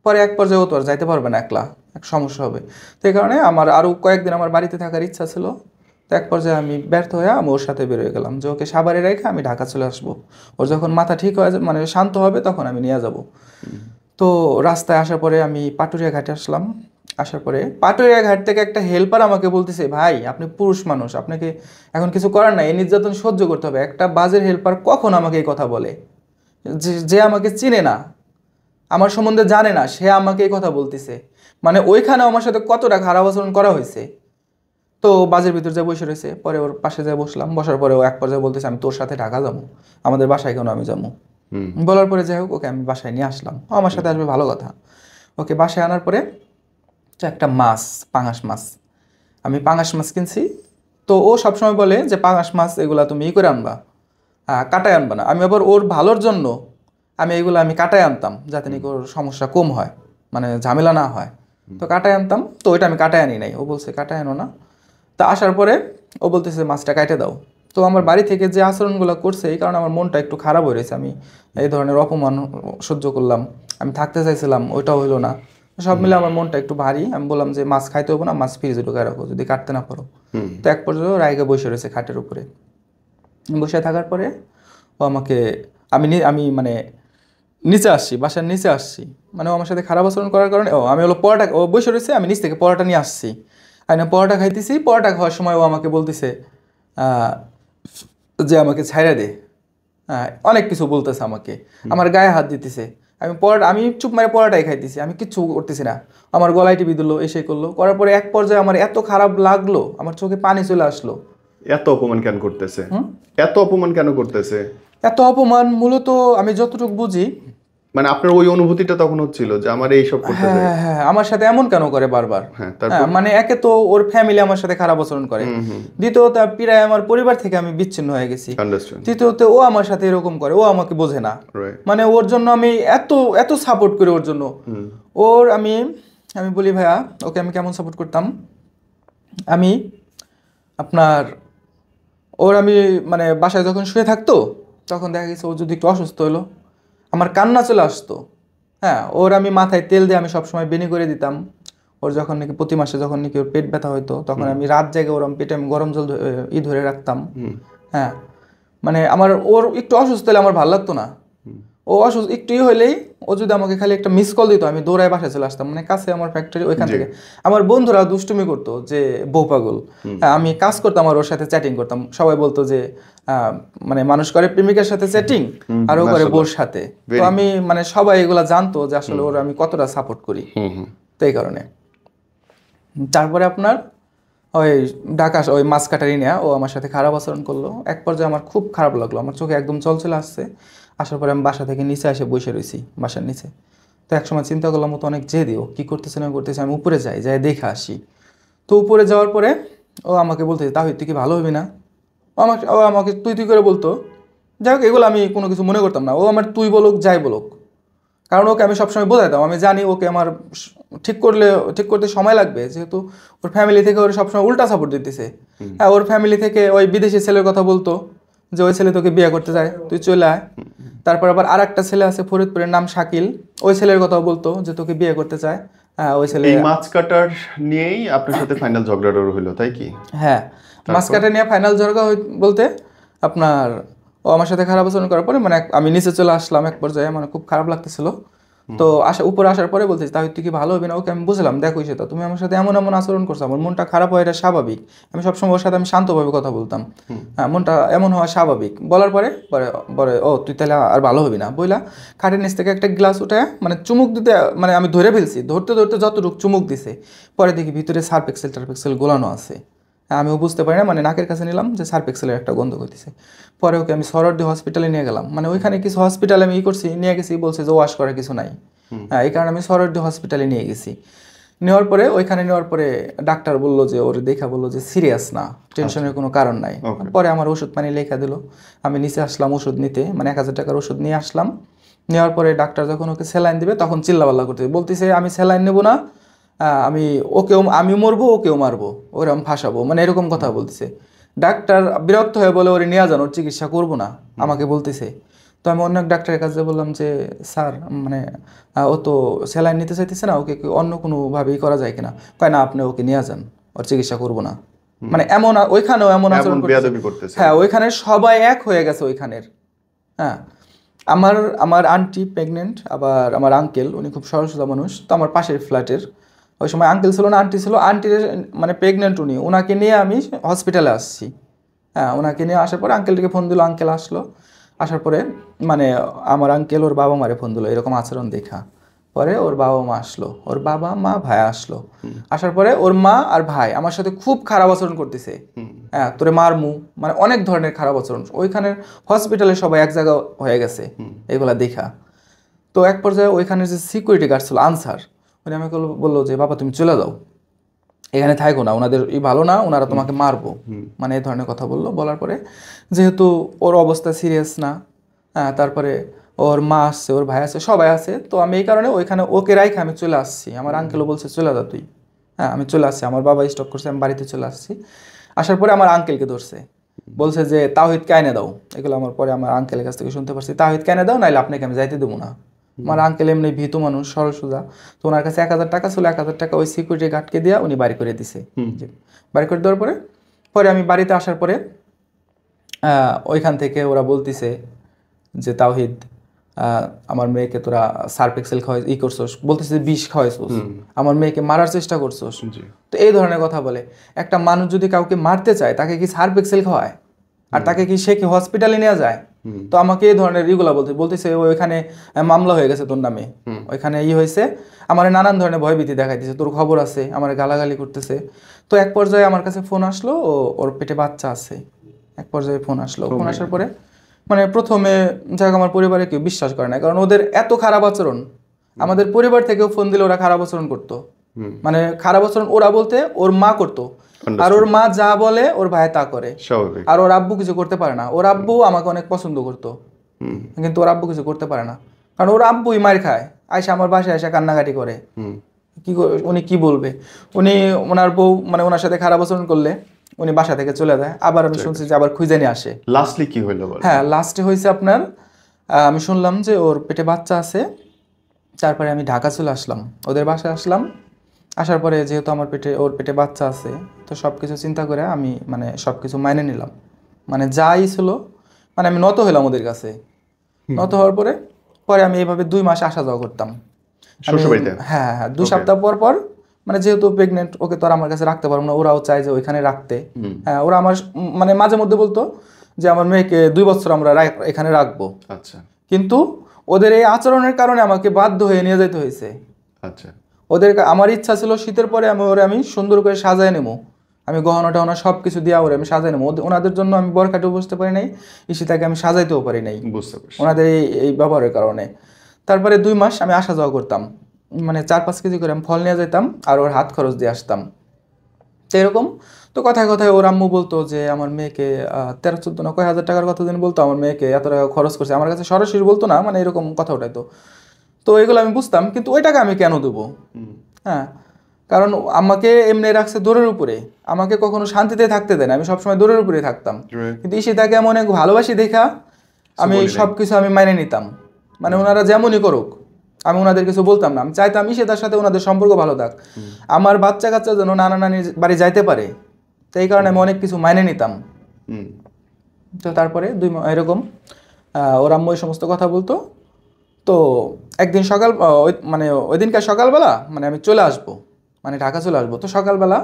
পরে এক পর্যায়ে ও তো আর যাইতে পারবে না, একলা এক সমস্যা হবে। তো এই কারণে আমার আরও কয়েকদিন আমার বাড়িতে থাকার ইচ্ছা ছিল। তো এক পর্যায়ে আমি ব্যর্থ হয়ে আমি ওর সাথে বেরোয় গেলাম যে ওকে সাভারে রেখে আমি ঢাকা চলে আসবো। ওর যখন মাথা ঠিক হয়ে মানে শান্ত হবে তখন আমি নিয়ে যাব। তো রাস্তায় আসার পরে আমি পাটুরিয়া ঘাটে আসলাম। আসার পরে পাটুরিয়া ঘাট থেকে একটা হেল্পার আমাকে বলতেছে, ভাই আপনি পুরুষ মানুষ, আপনাকে এখন কিছু করার নাই, এই নির্যাতন সহ্য করতে হবে। একটা বাজের হেল্পার কখন আমাকে এই কথা বলে, যে আমাকে চিনে না, আমার সম্বন্ধে জানে না, সে আমাকে এই কথা বলতেছে। মানে ওইখানে আমার সাথে কতটা খারাপ আচরণ করা হয়েছে। তো বাজের ভিতর যা বসে রয়েছে, পরে ওর পাশে যা বসলাম, বসার পরে ও এক পর্যায়ে বলতেছে আমি তোর সাথে ঢাকা যাবো, আমাদের বাসায় কেন আমি যাবো। বলার পরে যাই হোক ওকে আমি বাসায় নিয়ে আসলাম, ও আমার সাথে আসবে ভালো কথা। ওকে বাসায় আনার পরে একটা মাছ, পাঙাশ মাছ, আমি পাঙাশ মাছ কিনছি। তো ও সবসময় বলে যে পাঙাশ মাছ এগুলা তুমি ই করে আনবা, কাটায় আনবা না। আমি আবার ওর ভালোর জন্য আমি এগুলো আমি কাটায় আনতাম, যাতে নাকি ওর সমস্যা কম হয়, মানে ঝামেলা না হয়। তো কাটায় আনতাম, তো ওইটা আমি কাটায় আনি নাই। ও বলছে কাটায় আনো না। তা আসার পরে ও বলতেছে মাছটা কাটে দাও। তো আমার বাড়ি থেকে যে আচরণগুলো করছে এই কারণে আমার মনটা একটু খারাপ হয়ে রয়েছে। আমি এই ধরনের অপমান সহ্য করলাম, আমি থাকতে চাইছিলাম, ওইটাও হইলো না। সব মিলে আমার মনটা একটু ভারী। আমি বললাম যে মাছ খাইতে হবো না, মাছ ফ্রিজে ঢুকায় রাখো যদি কাটতে না পারো। তো এক পর্যায়ে রায়গা বসে রয়েছে খাটের উপরে। বসে থাকার পরে ও আমাকে, আমি মানে নিচে আসছি, বাসার নিচে আসছি, মানে ও আমার সাথে খারাপ আচরণ করার কারণে আমি হলো পরোটা, ও বসে রয়েছে, আমি নিচ থেকে পরোটা নিয়ে আসছি, আর পরোটা খাইতেছি। পরোটা খাওয়ার সময় ও আমাকে বলতেছে আহ, যে আমাকে ছাইড়া দে, হ্যাঁ অনেক কিছু বলতেছে আমাকে, আমার গায়ে হাত দিতেছে। আমি চুপ মারে পড়াটাই খাইতেছি, আমি কিচ্ছু করতেছি না। আমার গলায় টিপি দিল, এসে করলো, করার পরে এক পর্যায়ে আমার এত খারাপ লাগলো, আমার চোখে পানি চলে আসলো। এত অপমান কেন করতেছে? এত অপমান কেন করতেছে? এত অপমান মূলত আমি যতটুকু বুঝি, মানে আপনার ওই অনুভূতিটা তখন হচ্ছিল যে আমার এইসব করতেছে। হ্যাঁ হ্যাঁ আমার সাথে এমন কেন করে বারবার। হ্যাঁ, হ্যাঁ তারপর? মানে একে তো ওর ফ্যামিলি আমার সাথে খারাপ আচরণ করে, দ্বিতীয়ত প্রায় আমার পরিবার থেকে আমি বিচ্ছিন্ন হয়ে গেছি, আন্ডারস্ট্যান্ড। তৃতীয়ত ও আমার সাথে এরকম করে, ও আমাকে বোঝে না। রাইট। মানে ওর জন্য আমি এত এত সাপোর্ট করি ওর জন্য। আমি আমি বলি ভাইয়া, ওকে আমি কেমন সাপোর্ট করতাম, আমি আপনার আমি মানে বাসায় যখন শুয়ে থাকতো, তখন দেখা গেছে ও যদি একটু অসুস্থ হলো, আমার কান্না চলে আসতো। হ্যাঁ আমি মাথায় তেল দিয়ে আমি সবসময় বেনি করে দিতাম। ওর যখন নাকি প্রতি মাসে যখন নাকি ওর পেট ব্যথা হতো, তখন আমি রাত জেগে পেটে আমি গরম জল ধরে রাখতাম। হ্যাঁ মানে ওর একটু অসুস্থ হলে আমার ভালো লাগতো না। ও অসুস্থ একটুই হইলেই ও যদি আমাকে খালি একটা মিস কল দিত, আমি দৌড়ায় বাসায় চলে আসতাম, মানে কাছে আমার ফ্যাক্টরি, ওইখান থেকে। আমার বন্ধুরা দুষ্টুমি করতো যে বউ পাগল। আমি কাজ করতাম আর ওর সাথে চ্যাটিং করতাম, সবাই বলতো যে মানে মানুষ করে প্রেমিকার সাথে চ্যাটিং আর ও করে বউর সাথে। তো আমি মানে সবাই এগুলা জানতো যে আসলে ওর আমি কতটা সাপোর্ট করি, তো এই কারণে। তারপরে আপনার ওই ঢাকা ওই মাছ কাটারি নেয়া ও আমার সাথে খারাপ আচরণ করলো। এক পর্যায়ে আমার খুব খারাপ লাগলো, আমার চোখে একদম জল চলে আসছে। আসার পরে আমি বাসা থেকে নিচে এসে বসে রয়েছি, বাসার নিচে। তো একসময় চিন্তা করলাম, মতো অনেক ও কী করতেছে না করতেছে, আমি উপরে যাই দেখে আসি। তো উপরে যাওয়ার পরে ও আমাকে বলতেছে, তাহলে তুই কি ভালো হবি না? ও আমাকে তুই করে বলতো। যাই হোক, এগুলো আমি কোনো কিছু মনে করতাম না। ও আমার তুই বলুক যাই বলুক, কারণ ওকে আমি সবসময় বোঝাইতাম, আমি জানি ওকে আমার ঠিক করতে সময় লাগবে, যেহেতু ওর ফ্যামিলি থেকে ওর সবসময় উল্টা সাপোর্ট দিতেছে। হ্যাঁ ওর ফ্যামিলি থেকে ওই বিদেশি ছেলের কথা বলতো যে ওই ছেলে তোকে বিয়ে করতে চায়, তুই চলে আয়। তারপর আবার আর একটা ছেলে আছে ফরিদপুরের, নাম শাকিল, ওই ছেলের কথাও বলতো যে তোকে বিয়ে করতে চায়। হ্যাঁ ওই ছেলে। এই মাছ কাটার নিয়েই আপনার সাথে ফাইনাল ঝগড়াটা হলো, তাই কি? হ্যাঁ মাছ কাটা নিয়ে ফাইনাল ঝগড়া বলতে আপনার ও আমার সাথে খারাপ আচরণ করার পরে মানে আমি নিচে চলে আসলাম এক পর্যায়ে, মানে খুব খারাপ লাগতেছিল। তো উপরে আসার পরে বলতেছি, তাহলে তুই কি ভালো হবে না? ওকে আমি বুঝলাম, দেখো সেটা তুমি আমার সাথে এমন এমন আচরণ করছো, আমার মনটা খারাপ হয়, এটা স্বাভাবিক। আমি সবসময় ওর সাথে আমি শান্তভাবে কথা বলতাম, হ্যাঁ মনটা এমন হওয়া স্বাভাবিক। বলার পরে পরে পরে ও তুই তাহলে আর ভালো হবি না বইলা খাটের নিচ থেকে একটা গ্লাস উঠে মানে চুমুক দিতে, মানে আমি ধরে ফেলছি, ধরতে ধরতে যতটুকু চুমুক দিছে, পরে দেখি ভিতরে টারপেক্সেল গোলানো আছে। আমিও বুঝতে পারি না, মানে নাকের কাছে নিলাম যে সার্ফেক্সেলের একটা গন্ধ করতেছে। পরে ওকে আমি সরোয়ার্দী হসপিটালে নিয়ে গেলাম, মানে ওইখানে কিছু হসপিটালে আমি করছি, নিয়ে গেছি, বলছে যে ওয়াশ করার কিছু নাই। হ্যাঁ এই কারণে আমি সরোয়ার্দী হসপিটালে নিয়ে গেছি। নেওয়ার পরে ডাক্তার বললো যে ওর দেখা বললো যে সিরিয়াস না, টেনশনের কোনো কারণ নাই। পরে আমার ওষুধ পানি লেখা দিল, আমি নিচে আসলাম ওষুধ নিতে, মানে 1000 টাকার ওষুধ নিয়ে আসলাম। নেওয়ার পরে ডাক্তার যখন ওকে স্যালাইন দিবে তখন চিল্লাপাল্লা করতে বলতেছে, আমি স্যালাইন নেবো না, আমি মরবো, ওকেও মারবো, ওরকম ফাঁসাবো, মানে এরকম কথা বলতেছে। ডাক্তার বিরক্ত হয়ে বলে ওরে নিয়ে যান, ওর চিকিৎসা করবো না, আমাকে বলতেছে। তো আমি অন্য এক ডাক্তারের কাছে বললাম যে স্যার মানে ও তো স্যালাইন নিতে চাইতেছে না, ওকে অন্য কোনোভাবেই করা যায় কিনা? কয় না, আপনি ওকে নিয়ে যান, ওর চিকিৎসা করবো না। মানে এমন ওইখানেও এমন আচরণ করতেছে। হ্যাঁ ওইখানে সবাই এক হয়ে গেছে ওইখানের। হ্যাঁ আমার আমার আন্টি প্রেগনেন্ট, আবার আমার আঙ্কেল উনি খুব সরল সোজা মানুষ, তো আমার পাশের ফ্ল্যাটের ওই সময় আঙ্কেল ছিল না, আন্টি ছিল। আন্টির মানে প্রেগনেন্ট উনি, ওনাকে নিয়ে আমি হসপিটালে আসছি। হ্যাঁ ওনাকে নিয়ে আসার পরে আঙ্কেলটিকে ফোন দিল, আঙ্কেল আসলো। আসার পরে মানে আমার আঙ্কেল ওর বাবা মারে ফোন দিল এরকম আচরণ দেখা। পরে ওর বাবা মা আসলো, ওর বাবা মা ভাই আসলো। আসার পরে ওর মা আর ভাই আমার সাথে খুব খারাপ আচরণ করতেছে, হ্যাঁ তোরে মারমু, মানে অনেক ধরনের খারাপ আচরণ। ওইখানের হসপিটালে সবাই এক জায়গা হয়ে গেছে এগুলা দেখা। তো এক পর্যায়ে ওইখানে যে সিকিউরিটি গার্ড ছিল আনসার, উনি আমাকে বললো যে বাবা তুমি চলে যাও, এখানে থাকো না, ওনাদের ভালো না, ওনারা তোমাকে মারবো, মানে এই ধরনের কথা বললো। বলার পরে যেহেতু ওর অবস্থা সিরিয়াস না, হ্যাঁ তারপরে ওর মা আসছে, ওর ভাই আছে, সবাই আছে, তো আমি এই কারণে ওইখানে ওকে রাইখে আমি চলে আসছি। আমার আঙ্কেলও বলছে চলে যা তুই। হ্যাঁ আমি চলে আসছি, আমার বাবা স্টক করছে, আমি বাড়িতে চলে আসছি। আসার পরে আমার আঙ্কেলকে ধরছে, বলছে যে তাওহিদকে এনে দাও। এগুলো আমার পরে আমার আঙ্কেলের কাছ থেকে শুনতে পারছি, তাওহিদকে এনে দাও, নাহলে আপনাকে আমি যাইতে দেবো না। আমার আঙ্কেল এমনি ভীতু মানুষ, সরল সোজা, তো ওনার কাছে 1000 টাকা ছিল, 1000 টাকা ওই সিকিউরিটি গার্ডকে দিয়ে উনি বাড়ি করে দিছে। বাড়ি করে দেওয়ার পরে পরে আমি বাড়িতে আসার পরে ওইখান থেকে ওরা বলতেছে যে তাওহিদ আমার মেয়েকে তোরা সার্ফ এক্সেল খাওয়াই ই করছোস, বলতেছে বিষ খাওয়াইছোস, আমার মেয়েকে মারার চেষ্টা করছোস। তো এই ধরনের কথা বলে। একটা মানুষ যদি কাউকে মারতে চায় তাকে কি সার্ফ এক্সেল খাওয়ায়? আর তাকে কি সে কি হসপিটালে নেওয়া যায়? তো আমাকে এই ধরনের ইগুলা বলতেছে ওইখানে মামলা হয়ে গেছে তোর নামে, ওইখানে হয়েছে, আমার নানান ধরনের ভয়ভীতি দেখাইতেছে, তোর খবর আছে, আমার গালাগালি করতেছে। তো এক পর্যায়ে আমার কাছে ফোন আসলো, ওর পেটে বাচ্চা আছে। এক পর্যায়ে ফোন আসলো, ফোন আসার পরে মানে প্রথমে যাক আমার পরিবারে কেউ বিশ্বাস করে না, কারণ ওদের এত খারাপ আচরণ। আমাদের পরিবার থেকেও ফোন দিলে ওরা খারাপ আচরণ করতো, মানে খারাপ আচরণ ওরা বলতে ওর মা করতো, আর ওর মা যা বলে ওর ভাই তা করে, আর ওর আব্বু কিছু করতে পারে না। ওর আব্বু আমাকে অনেক পছন্দ করতো, কিন্তু ওর আব্বু কিছু করতে পারে না, কারণ ওর আব্বুই মার খায়, আয়সা আমার বাসায় এসে কান্নাকাটি করে। উনি কি বলবে, উনি ওনার বউ মানে ওনার সাথে খারাপ আচরণ করলে উনি বাসা থেকে চলে যায়, আবার আমি শুনছি যে আবার খুঁজে নিয়ে আসে। লাস্টলি কি হলো? হ্যাঁ, লাস্টে হয়েছে আপনার আমি শুনলাম যে ওর পেটে বাচ্চা আছে। তারপরে আমি ঢাকা চলে আসলাম, ওদের বাসায় আসলাম। আসার পরে যেহেতু ওর পেটে বাচ্চা আছে, তো সব কিছু চিন্তা করে আমি মানে সব কিছু মাইনে নিলাম, মানে যাই ছিল, মানে আমি নত হলাম ওদের কাছে। নত হওয়ার পরে আমি এইভাবে 2 মাস আসা যাওয়া করতাম। হ্যাঁ, 2 সপ্তাহ পর পর, মানে যেহেতু প্রেগনেন্ট, ওকে তো আর আমার কাছে রাখতে পারবো না, ওরাও চায় যে ওইখানে রাখতে। হ্যাঁ, ওরা আমার মানে মাঝে মধ্যে বলতো যে আমার মেয়েকে 2 বছর আমরা এখানে রাখবো। আচ্ছা। কিন্তু ওদের এই আচরণের কারণে আমাকে বাধ্য হয়ে নিয়ে যেতে হয়েছে। আচ্ছা। আমার ইচ্ছা ছিল শীতের পরে আমি সুন্দর করে সাজায় নেবো, আমি গহনা টহনা সব কিছু দিয়ে আমি সাজায় নেবো। ওনাদের জন্য আমি বরখাটেও বসতে পারি নাই, ঈশিতাকে আমি সাজাইতেও পারি নাই, বুঝতে পারছি, ওনাদের এই ব্যবহারের কারণে। তারপরে 2 মাস আমি আসা যাওয়া করতাম, মানে 4-5 কেজি করে আমি ফল নিয়ে যেতাম, আর ওর হাত খরচ দিয়ে আসতাম। তো এরকম তো কথায় কথায় ওর আম্মু বলতো যে আমার মেয়েকে 13-14 না কয় হাজার টাকার কথা দিন বলতো, আমার মেয়েকে এত টাকা খরচ করছে। আমার কাছে সরাসরি বলতো না, মানে এরকম কথা ওঠাইতো। তো এগুলো আমি বুঝতাম, কিন্তু ওই টাকা আমি কেন দেবো? হ্যাঁ, কারণ আমাকে এমনি রাখছে দৌড়ের উপরে, আমাকে কখনো শান্তিতে থাকতে দেয় না, আমি সবসময় দৌড়ের উপরে থাকতাম। কিন্তু ঈশিতাকে আমি অনেক ভালোবাসি দেখা আমি সব কিছু আমি মাইনে নিতাম, মানে ওনারা যেমনই করুক আমি ওনাদের কিছু বলতাম না। আমি চাইতাম ঈশিতার সাথে ওনাদের সম্পর্ক ভালো থাক, আমার বাচ্চা কাচ্চা যেন নানা নানির বাড়ি যাইতে পারে, তো এই কারণে আমি অনেক কিছু মাইনে নিতাম। তো তারপরে এরকম ওর আম্মু এই সমস্ত কথা বলতো। তো একদিন মানে ওই দিনকার সকালবেলা মানে আমি চলে আসবো, মানে ঢাকা চলে আসবো। তো সকালবেলা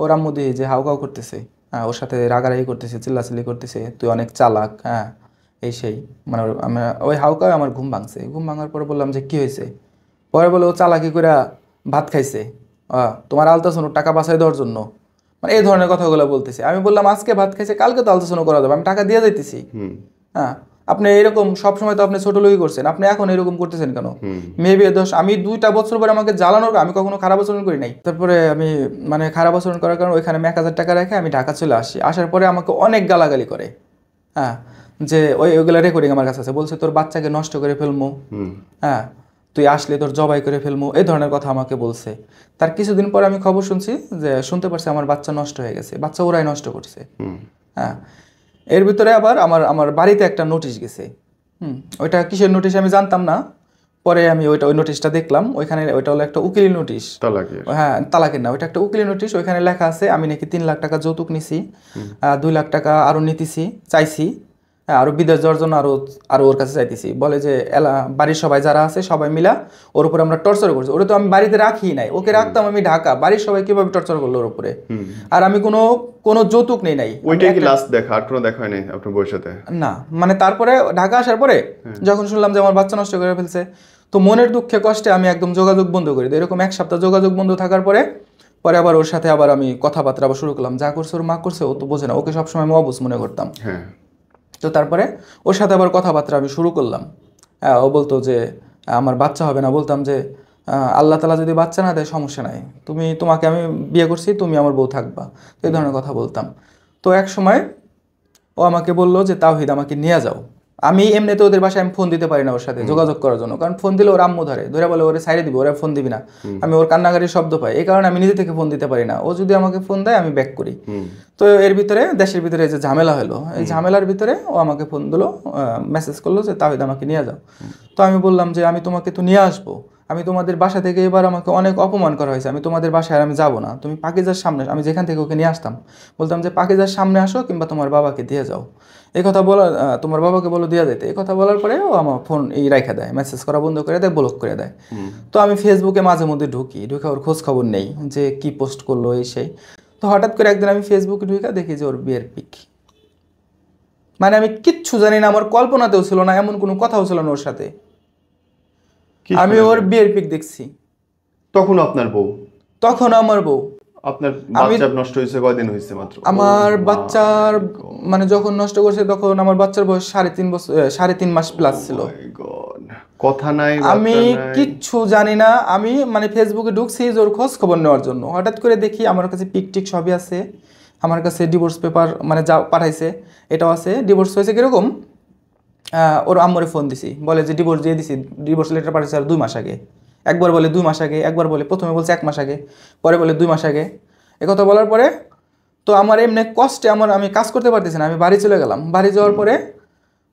ওর আম্মু দিয়ে যে হাউকাউ করতেছে, হ্যাঁ, ওর সাথে রাগারাগি করতেছে, চিল্লাচিল্লি করতেছে, তুই অনেক চালাক, হ্যাঁ এই সেই, মানে ওই হাউকায় আমার ঘুম ভাঙছে। ঘুম ভাঙার পরে বললাম যে কি হয়েছে? পরে বলে ও চালাকি করে ভাত খাইছে, তোমার আলট্রাসাউন্ড টাকা বাঁচাই দেওয়ার জন্য, মানে এই ধরনের কথাগুলো বলতেছে। আমি বললাম আজকে ভাত খাইছে, কালকে তো আলট্রাসাউন্ড করা যাবে, আমি টাকা দিয়ে যাইতেছি। হ্যাঁ, আপনি এরকম সবসময় তো আপনি ছোট লোকই করছেন, আপনি এখন এরকম করতেছেন কেন? মেবি দোষ, আমি 2টা বছর পরে আমাকে জ্বালানোর, আমি কখনো খারাপ আচরণ করি নাই। তারপরে আমি মানে খারাপ আচরণ করার কারণে ওইখানে 1000 টাকা রেখে আমি ঢাকা চলে আসি। আসার পরে আমাকে অনেক গালাগালি করে, হ্যাঁ, যে ওইগুলো রেকর্ডিং আমার কাছে আছে, বলছে তোর বাচ্চাকে নষ্ট করে ফেলবো, হ্যাঁ তুই আসলে তোর জবাই করে ফেলবো, এই ধরনের কথা আমাকে বলছে। তার কিছুদিন পর আমি খবর শুনতে পারছি আমার বাচ্চা নষ্ট হয়ে গেছে, বাচ্চা ওরাই নষ্ট করছে। হ্যাঁ, এর ভিতরে আবার আমার বাড়িতে একটা নোটিশ গেছে। ওইটা কিসের নোটিশ আমি জানতাম না, পরে আমি ওই নোটিশটা দেখলাম, ওইখানে ওইটা হলো একটা উকিলি নোটিশ। হ্যাঁ, তালাকের না, ওইটা একটা উকিলি নোটিশ। ওইখানে লেখা আছে আমি নাকি 3 লাখ টাকা যৌতুক নিছি, 2 লাখ টাকা আরও চাইছি, আরও বিদেশ যাওয়ার জন্য আরও ওর কাছে চাইতেছি। বলে যে বাড়ির সবাই যারা আছে সবাই মিলা ওর উপরে আমরা টর্চার করছি। ওরা তো আমি বাড়িতে রাখি নাই, ওকে রাখতাম আমি ঢাকা, বাড়ির সবাই কিভাবে টর্চার করলো ওর উপরে, আর আমি কোনো যৌতুক নেই নাই। ওইটাই কি লাস্ট দেখা, আর কোনো দেখা হয় নাই আপনার বউয়ের সাথে? না, মানে তারপরে ঢাকা আসার পরে যখন শুনলাম যে আমার বাচ্চা নষ্ট করে ফেলছে, তো মনের দুঃখে কষ্টে আমি একদম যোগাযোগ বন্ধ করি দিই। এরকম 1 সপ্তাহ যোগাযোগ বন্ধ থাকার পরে আবার ওর সাথে আবার আমি কথাবার্তা আবার শুরু করলাম। যা করছে ওর মা করছে, ও তো বোঝে না, ওকে সবসময় আমি অবুঝ মনে করতাম। তো তারপরে ওর সাথে আবার কথাবার্তা আমি শুরু করলাম। ও বলতো যে আমার বাচ্চা হবে না, বলতাম যে আল্লাহ তাআলা যদি বাচ্চা না দেয় সমস্যা নাই, তোমাকে আমি বিয়ে করছি, তুমি আমার বউ থাকবা, এই ধরনের কথা বলতাম। তো এক সময় ও আমাকে বললো যে তাওহিদ আমাকে নিয়ে যাও। আমি এমনিতে ওদের বাসায় আমি ফোন দিতে পারি না ওর সাথে যোগাযোগ করার জন্য, কারণ ফোন দিলে ওর আম্মু ধরে বলে ওরে সাইডে দিবি, ওরা ফোন দিবি না, আমি ওর কান্নাকাটির শব্দ পাই, এই কারণে আমি নিজে থেকে ফোন দিতে পারি না। ও যদি আমাকে ফোন দেয় আমি ব্যাক করি। তো এর ভিতরে দেশের ভিতরে যে ঝামেলা হলো, এই ঝামেলার ভিতরে ও আমাকে ফোন দিলো, মেসেজ করলো যে তাওহিদ আমাকে নিয়ে যাও। তো আমি বললাম যে আমি তোমাকে তো নিয়ে আসবো, আমি তোমাদের বাসা থেকে এবার আমাকে অনেক অপমান করা হয়েছে, আমি তোমাদের বাসায় আর আমি যাবো না, তুমি পাকিজার সামনে, আমি যেখান থেকে ওকে নিয়ে আসতাম বলতাম যে পাকিজার সামনে আসো কিংবা তোমার বাবাকে দিয়ে যাও, এই কথা বলা, তোমার বাবাকে বলো দিয়ে যেতে, এই কথা বলার পরে ও আমার ফোন এই রাখা দেয়, মেসেজ করা বন্ধ করে দেয়, ব্লক করে দেয়। তো আমি ফেসবুকে মাঝে মধ্যে ঢুকে ওর খোঁজ খবর নেই যে কি পোস্ট করলো এই সেই। তো হঠাৎ করে একদিন আমি ফেসবুকে ঢুকে দেখি যে ওর বিয়ের পিক, মানে আমি কিচ্ছু জানি না, আমার কল্পনাতেও ছিল না, এমন কোনো কথাও ছিল না ওর সাথে, কি আমি ওর বিয়ের পিক দেখছি। তখন আপনার বউ, তখন আমার বউ, আপনার বাচ্চা নষ্ট হয়েছে কয়দিন হয়েছে মাত্র? আমার বাচ্চার মানে যখন নষ্ট করছে তখন আমার বাচ্চার বয়স 3.5 বছর, 3.5 মাস প্লাস ছিল। My God, কথা নাই আমি কিচ্ছু জানি না, আমি মানে ফেসবুকে ঢুকছি যে ওর খোঁজ খবর নেওয়ার জন্য, হঠাৎ করে দেখি আমার কাছে পিক টিক সবই আছে, আমার কাছে ডিভোর্স পেপার মানে যা পাঠাইছে এটাও আছে। ডিভোর্স হয়েছে কিরকম, ওর আম্মুরে ফোন দিছি, বলে যে ডিভোর্স দিয়ে দিছি, ডিভোর্স লেটার পাঠাইছে আর 2 মাস আগে। একবার বলে 2 মাস আগে, একবার বলে প্রথমে বলছে 1 মাস আগে, পরে বলে 2 মাস আগে। একথা বলার পরে তো আমার এমনি কষ্টে আমি কাজ করতে পারতেছি না, আমি বাড়ি চলে গেলাম। বাড়ি যাওয়ার পরে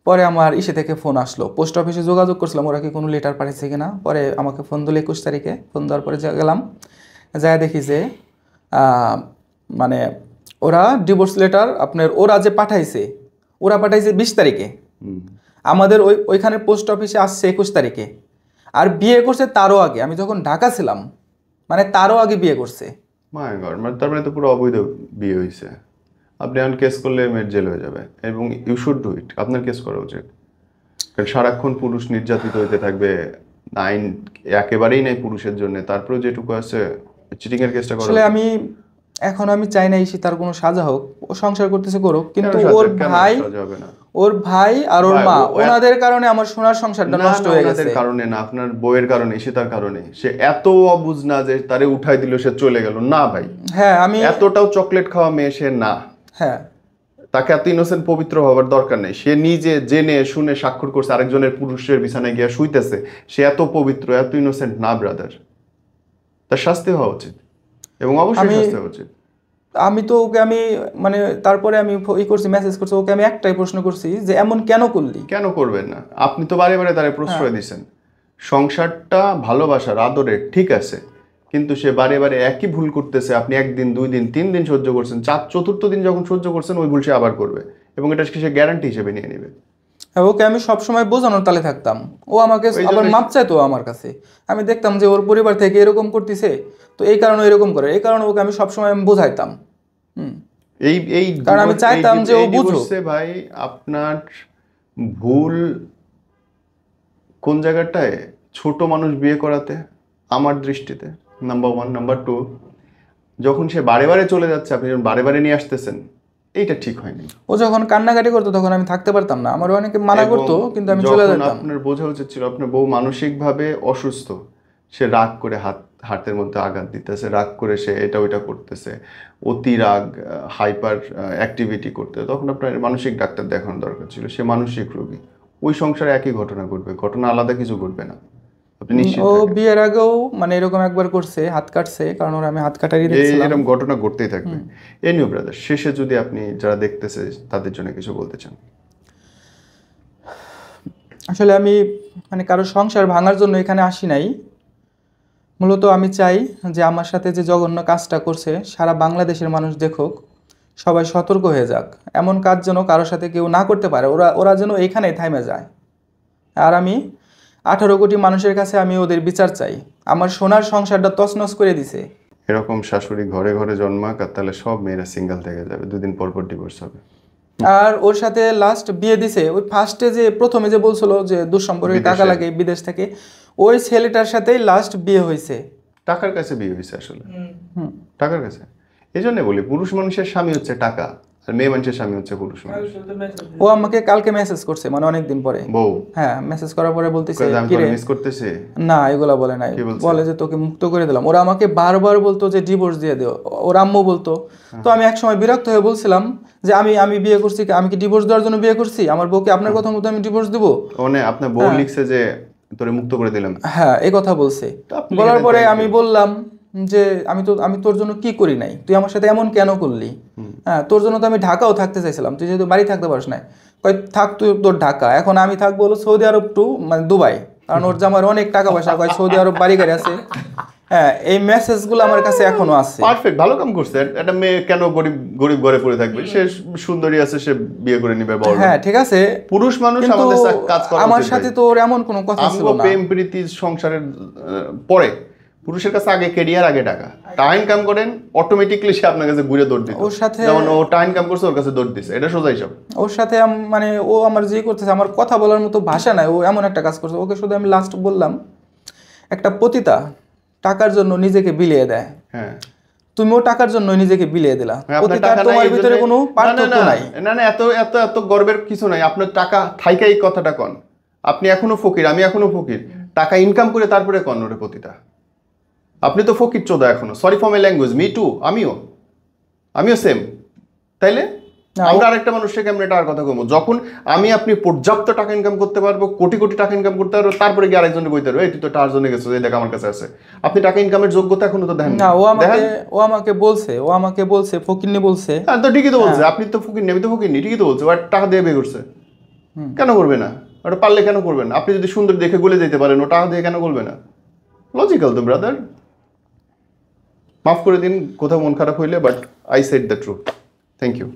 পরে আমার ইসে থেকে ফোন আসলো, পোস্ট অফিসে যোগাযোগ করছিলাম ওরা কি কোনো লেটার পাঠিয়েছে কিনা। পরে আমাকে ফোন দিল 21 তারিখে, ফোন দেওয়ার পরে গেলাম, যাই দেখি যে মানে ওরা ডিভোর্স লেটার আপনার ওরা যে পাঠাইছে, ওরা পাঠাইছে 20 তারিখে, আমাদের ওইখানে পোস্ট অফিসে আসছে 21 তারিখে। আর বিয়ে করছে তারও আগে, আমি যখন ঢাকা ছিলাম মানে তারও আগে বিয়ে করছে। মাই গড, মানে তার মানে তো পুরো অবৈধ বিয়ে হয়েছে। আপনি এখন কেস করলে মেয়ের জেল হয়ে যাবে, এবং ইউ শুড ডু ইট, আপনার কেস করা উচিত। কারণ সারাক্ষণ পুরুষ নির্যাতিত হইতে থাকবে, আইন একেবারেই নাই পুরুষের জন্য, তারপরেও যেটুকু আছে চিটিং এর কেসটা করা আসলে আমি চাই না ইসি তার কোনো সাজা হোক, ও সংসার করতেছে করুক, কিন্তু ওর ভাই আর ওর মা ওনাদের কারণে আমার সোনার সংসারটা নষ্ট হয়ে গেছে। কারণে না, আপনার বইয়ের কারণে, সে তার কারণে, সে এত অবুঝ না যে তারে উঠাই দিল সে চলে গেল না ভাই। হ্যাঁ, আমি এতটাও চকলেট খাওয়া মেয়ে সে না। হ্যাঁ, তাকে এত ইনোসেন্ট পবিত্র হওয়ার দরকার নেই। সে নিজে জেনে শুনে স্বাক্ষর করছে, আরেকজনের পুরুষের বিছানায় গিয়া শুইতেছে, সে এত পবিত্র এত ইনোসেন্ট না ব্রাদার। তার শাস্তি হওয়া উচিত, এবং অবশ্যই শাস্তি হওয়া উচিত। আমি তো ওকে মানে তারপরে আমি করছি, মেসেজ করছি ওকে, আমি একটাই প্রশ্ন করছি যে এমন কেন করলি? কেন করবেন না? আপনি তো বারে বারে তারে প্রশ্রয় দিচ্ছেন। সংসারটা ভালোবাসার আদরের, ঠিক আছে, কিন্তু সে বারে বারে একই ভুল করতেছে। আপনি 1 দিন 2 দিন 3 দিন সহ্য করছেন, 4th দিন যখন সহ্য করছেন ওই ভুল সে আবার করবে, এবং এটা সে গ্যারান্টি হিসেবে নিয়ে নেবে। ওকে আমি সবসময় বোঝানোর তালে থাকতাম, ও আমাকে আবার মাপ চাইতো আমার কাছে। আমি দেখতাম যে ওর পরিবার থেকে এরকম করতেছে, তো এই কারণে এরকম করে, এই কারণে ওকে আমি সবসময় বোঝাইতাম। কারণ আমি চাইতাম যে ও বুঝুক। ভাই আপনার ভুল কোন জায়গাটায়? ছোট মানুষ বিয়ে করাতে আমার দৃষ্টিতে নাম্বার 1। নাম্বার 2, যখন সে বারে বারে চলে যাচ্ছে, আপনি যখন বারে বারে নিয়ে আসতেছেন, এইটা ঠিক হয়নি। ও যখন কান্নাকাটি করতো তখন আমি থাকতে পারতাম না, আমার অনেকে মানা করতো, কিন্তু আমি চলে যেতাম। আপনার বোঝা উচিত ছিল আপনার বউ মানসিকভাবে অসুস্থ, সে রাগ করে হাতের মধ্যে আঘাত দিতেছে, রাগ করে সে এটা ওইটা করতেছে, অতি রাগ, হাইপার অ্যাক্টিভিটি করতে, তখন আপনার মানসিক ডাক্তার দেখানোর দরকার ছিল। সে মানসিক রোগী, ওই সংসারে একই ঘটনা ঘটবে, ঘটনা আলাদা কিছু ঘটবে না, আপনি নিশ্চিত ও বিয়ের আগেও মানে এরকম একবার করছে, হাত কাটছে, কারণ ওর আমি হাত কাটারই দেখছিলাম। এরকম ঘটনা ঘটতেই থাকবে। এনিও ব্রাদার, শেষে যদি আপনি যারা দেখতেছে তাদের জন্য কিছু বলতে চান। আসলে আমি মানে কারো সংসার ভাঙার জন্য এখানে আসি নাই, মূলত আমি চাই যে আমার সাথে যে জঘন্য কাজটা করছে সারা বাংলাদেশের মানুষ দেখুক, সবাই সতর্ক হয়ে যাক, এমন কাজ যেন কারোর সাথে কেউ না করতে পারে, ওরা যেন এইখানেই থামে যায়। আর আমি 18 কোটি মানুষের কাছে আমি ওদের বিচার চাই, আমার সোনার সংসারটা তছনছ করে দিছে। এরকম শাশুড়ি ঘরে ঘরে জন্মাক, আর তাহলে সব মেয়েরা সিঙ্গেল থেকে যাবে, 2 দিন পর পর ডিভোর্স হবে। আর ওর সাথে লাস্ট বিয়ে দিছে ওই ফার্স্টে যে প্রথমে যে বলছিল যে দুঃসম্পর্কে টাকা লাগে বিদেশ থেকে, ওই ছেলেটার সাথেই লাস্ট বিয়ে হয়েছে। টাকার কাছে বিয়ে হয়েছে আসলে, টাকার কাছে। এই জন্য বলি পুরুষ মানুষের স্বামী হচ্ছে টাকা, আর মেয়ে মানুষের স্বামী হচ্ছে পুরুষ মানুষ। ও আমাকে কালকে মেসেজ করছে, মানে অনেকদিন পরে। বউ? হ্যাঁ, মেসেজ করার পরে বলতেছে কি রে মিস করতেছে? না, এগুলা বলে নাই, বলে যে তোকে মুক্ত করে দিলাম। ওরা আমাকে বারবার বলতো যে ডিভোর্স দিয়ে দিও, ওর আম্মু বলতো। তো আমি একসময় বিরক্ত হয়ে বলছিলাম যে আমি বিয়ে করছি, আমি কি ডিভোর্স দেওয়ার জন্য বিয়ে করছি? আমার বউকে আপনার কথা মতো আমি ডিভোর্স দেবো? মানে আপনার বউ লিখছে যে তোরে মুক্ত করে দিলাম। হ্যাঁ, এই কথা বলছে। বলার পরে আমি বললাম যে আমি তোর জন্য কি করি নাই, তুই আমার সাথে এমন কেন করলি? হ্যাঁ, তোর জন্য তো আমি ঢাকাও থাকতে চাইছিলাম, তুই যেহেতু বাড়ি থাকতে পারিস না, কই থাক তুই তোর ঢাকা, এখন আমি থাকবো হলো সৌদি আরব টু মানে দুবাই। কারণ ওর জামার অনেক টাকা পয়সা হয়, সৌদি আরব বাড়ি গাড়ি আছে। হ্যাঁ, এই মেসেজগুলো আমার কাছে এখনো আছে। পারফেক্ট, ভালো কাম করছে। একটা মেয়ে কেন গরিব গরিব ঘরে পড়ে থাকবে? সে সুন্দরী আছে, সে বিয়ে করে নিবে বড়। হ্যাঁ ঠিক আছে, পুরুষ মানুষ কিন্তু আমাদের কাজ করা আমার উচিত সাথে ভাই। তো ওর এমন কোনো কথা ছিল আমগো না। প্রেম প্রীতি সংসারের পরে পুরুষের কাছে আগে ক্যারিয়ার, আগে টাকা। টাকা ইনকাম করেন, অটোমেটিকলি সে আপনার কাছে ঘুরে দৌড় দিত। ওর সাথে যেমন ও টাকা ইনকাম করছে, ওর কাছে দৌড় দিছে, এটা সোজা হিসাব। ওর সাথে মানে ও আমার যে করতেছে, আমার কথা বলার মতো ভাষা নাই। ও এমন একটা কাজ করছে, ওকে শুধু আমি লাস্ট বললাম, একটা পতিতা টাকার জন্য নিজেকে বিলিয়ে দেয়, হ্যাঁ, তুমিও টাকার জন্য নিজেকে বিলিয়ে দিলা। আপনার পতিতা টাকা নাই, তোমার এই ভিতরে জন্যে- কোনো পার্থক্য নাই। না না, এত এত এত গর্বের কিছু নাই। আপনার টাকা থাইকা এই কথাটা কন। আপনি এখনো ফকির, আমি এখনো ফকির। টাকা ইনকাম করে তারপরে কন ওরে পতিতা। আপনি তো ফকির চোদা এখনো। Sorry for my language, me two, আমিও সেম। তাইলে আমরা আরেকটা মানুষকে কেমন টাকার কথা কমো? যখন আমি আপনি পর্যাপ্ত টাকা ইনকাম করতে পারবো, কোটি কোটি টাকা ইনকাম করতে পারবো, তারপরে গিয়ে আরেকজনে বইতে পারবো, এই তুই তো টাকার জন্য গেছো, এই দেখ আমার কাছে আছে। আপনি টাকা ইনকামের যোগ্যতা এখনো তো দেখেন না, ও আমাকে বলছে ফকিন্নি বলছে। হ্যাঁ, তো ঠিকই তো বলছে। আপনি তো ফকির নি, আমি তো ফকির নি, ঠিকই তো বলছে। ও টাকা দিয়ে বিয়ে করছে, কেন করবে না? ওটা পারলে কেন করবে না? আপনি যদি সুন্দর দেখে গলে যেতে পারেন, ও টাকা দিয়ে কেন করবে না? লজিক্যাল তো ব্রাদার। মাফ করে দিন কোথাও মন খারাপ হইলে, but I said the truth. Thank you.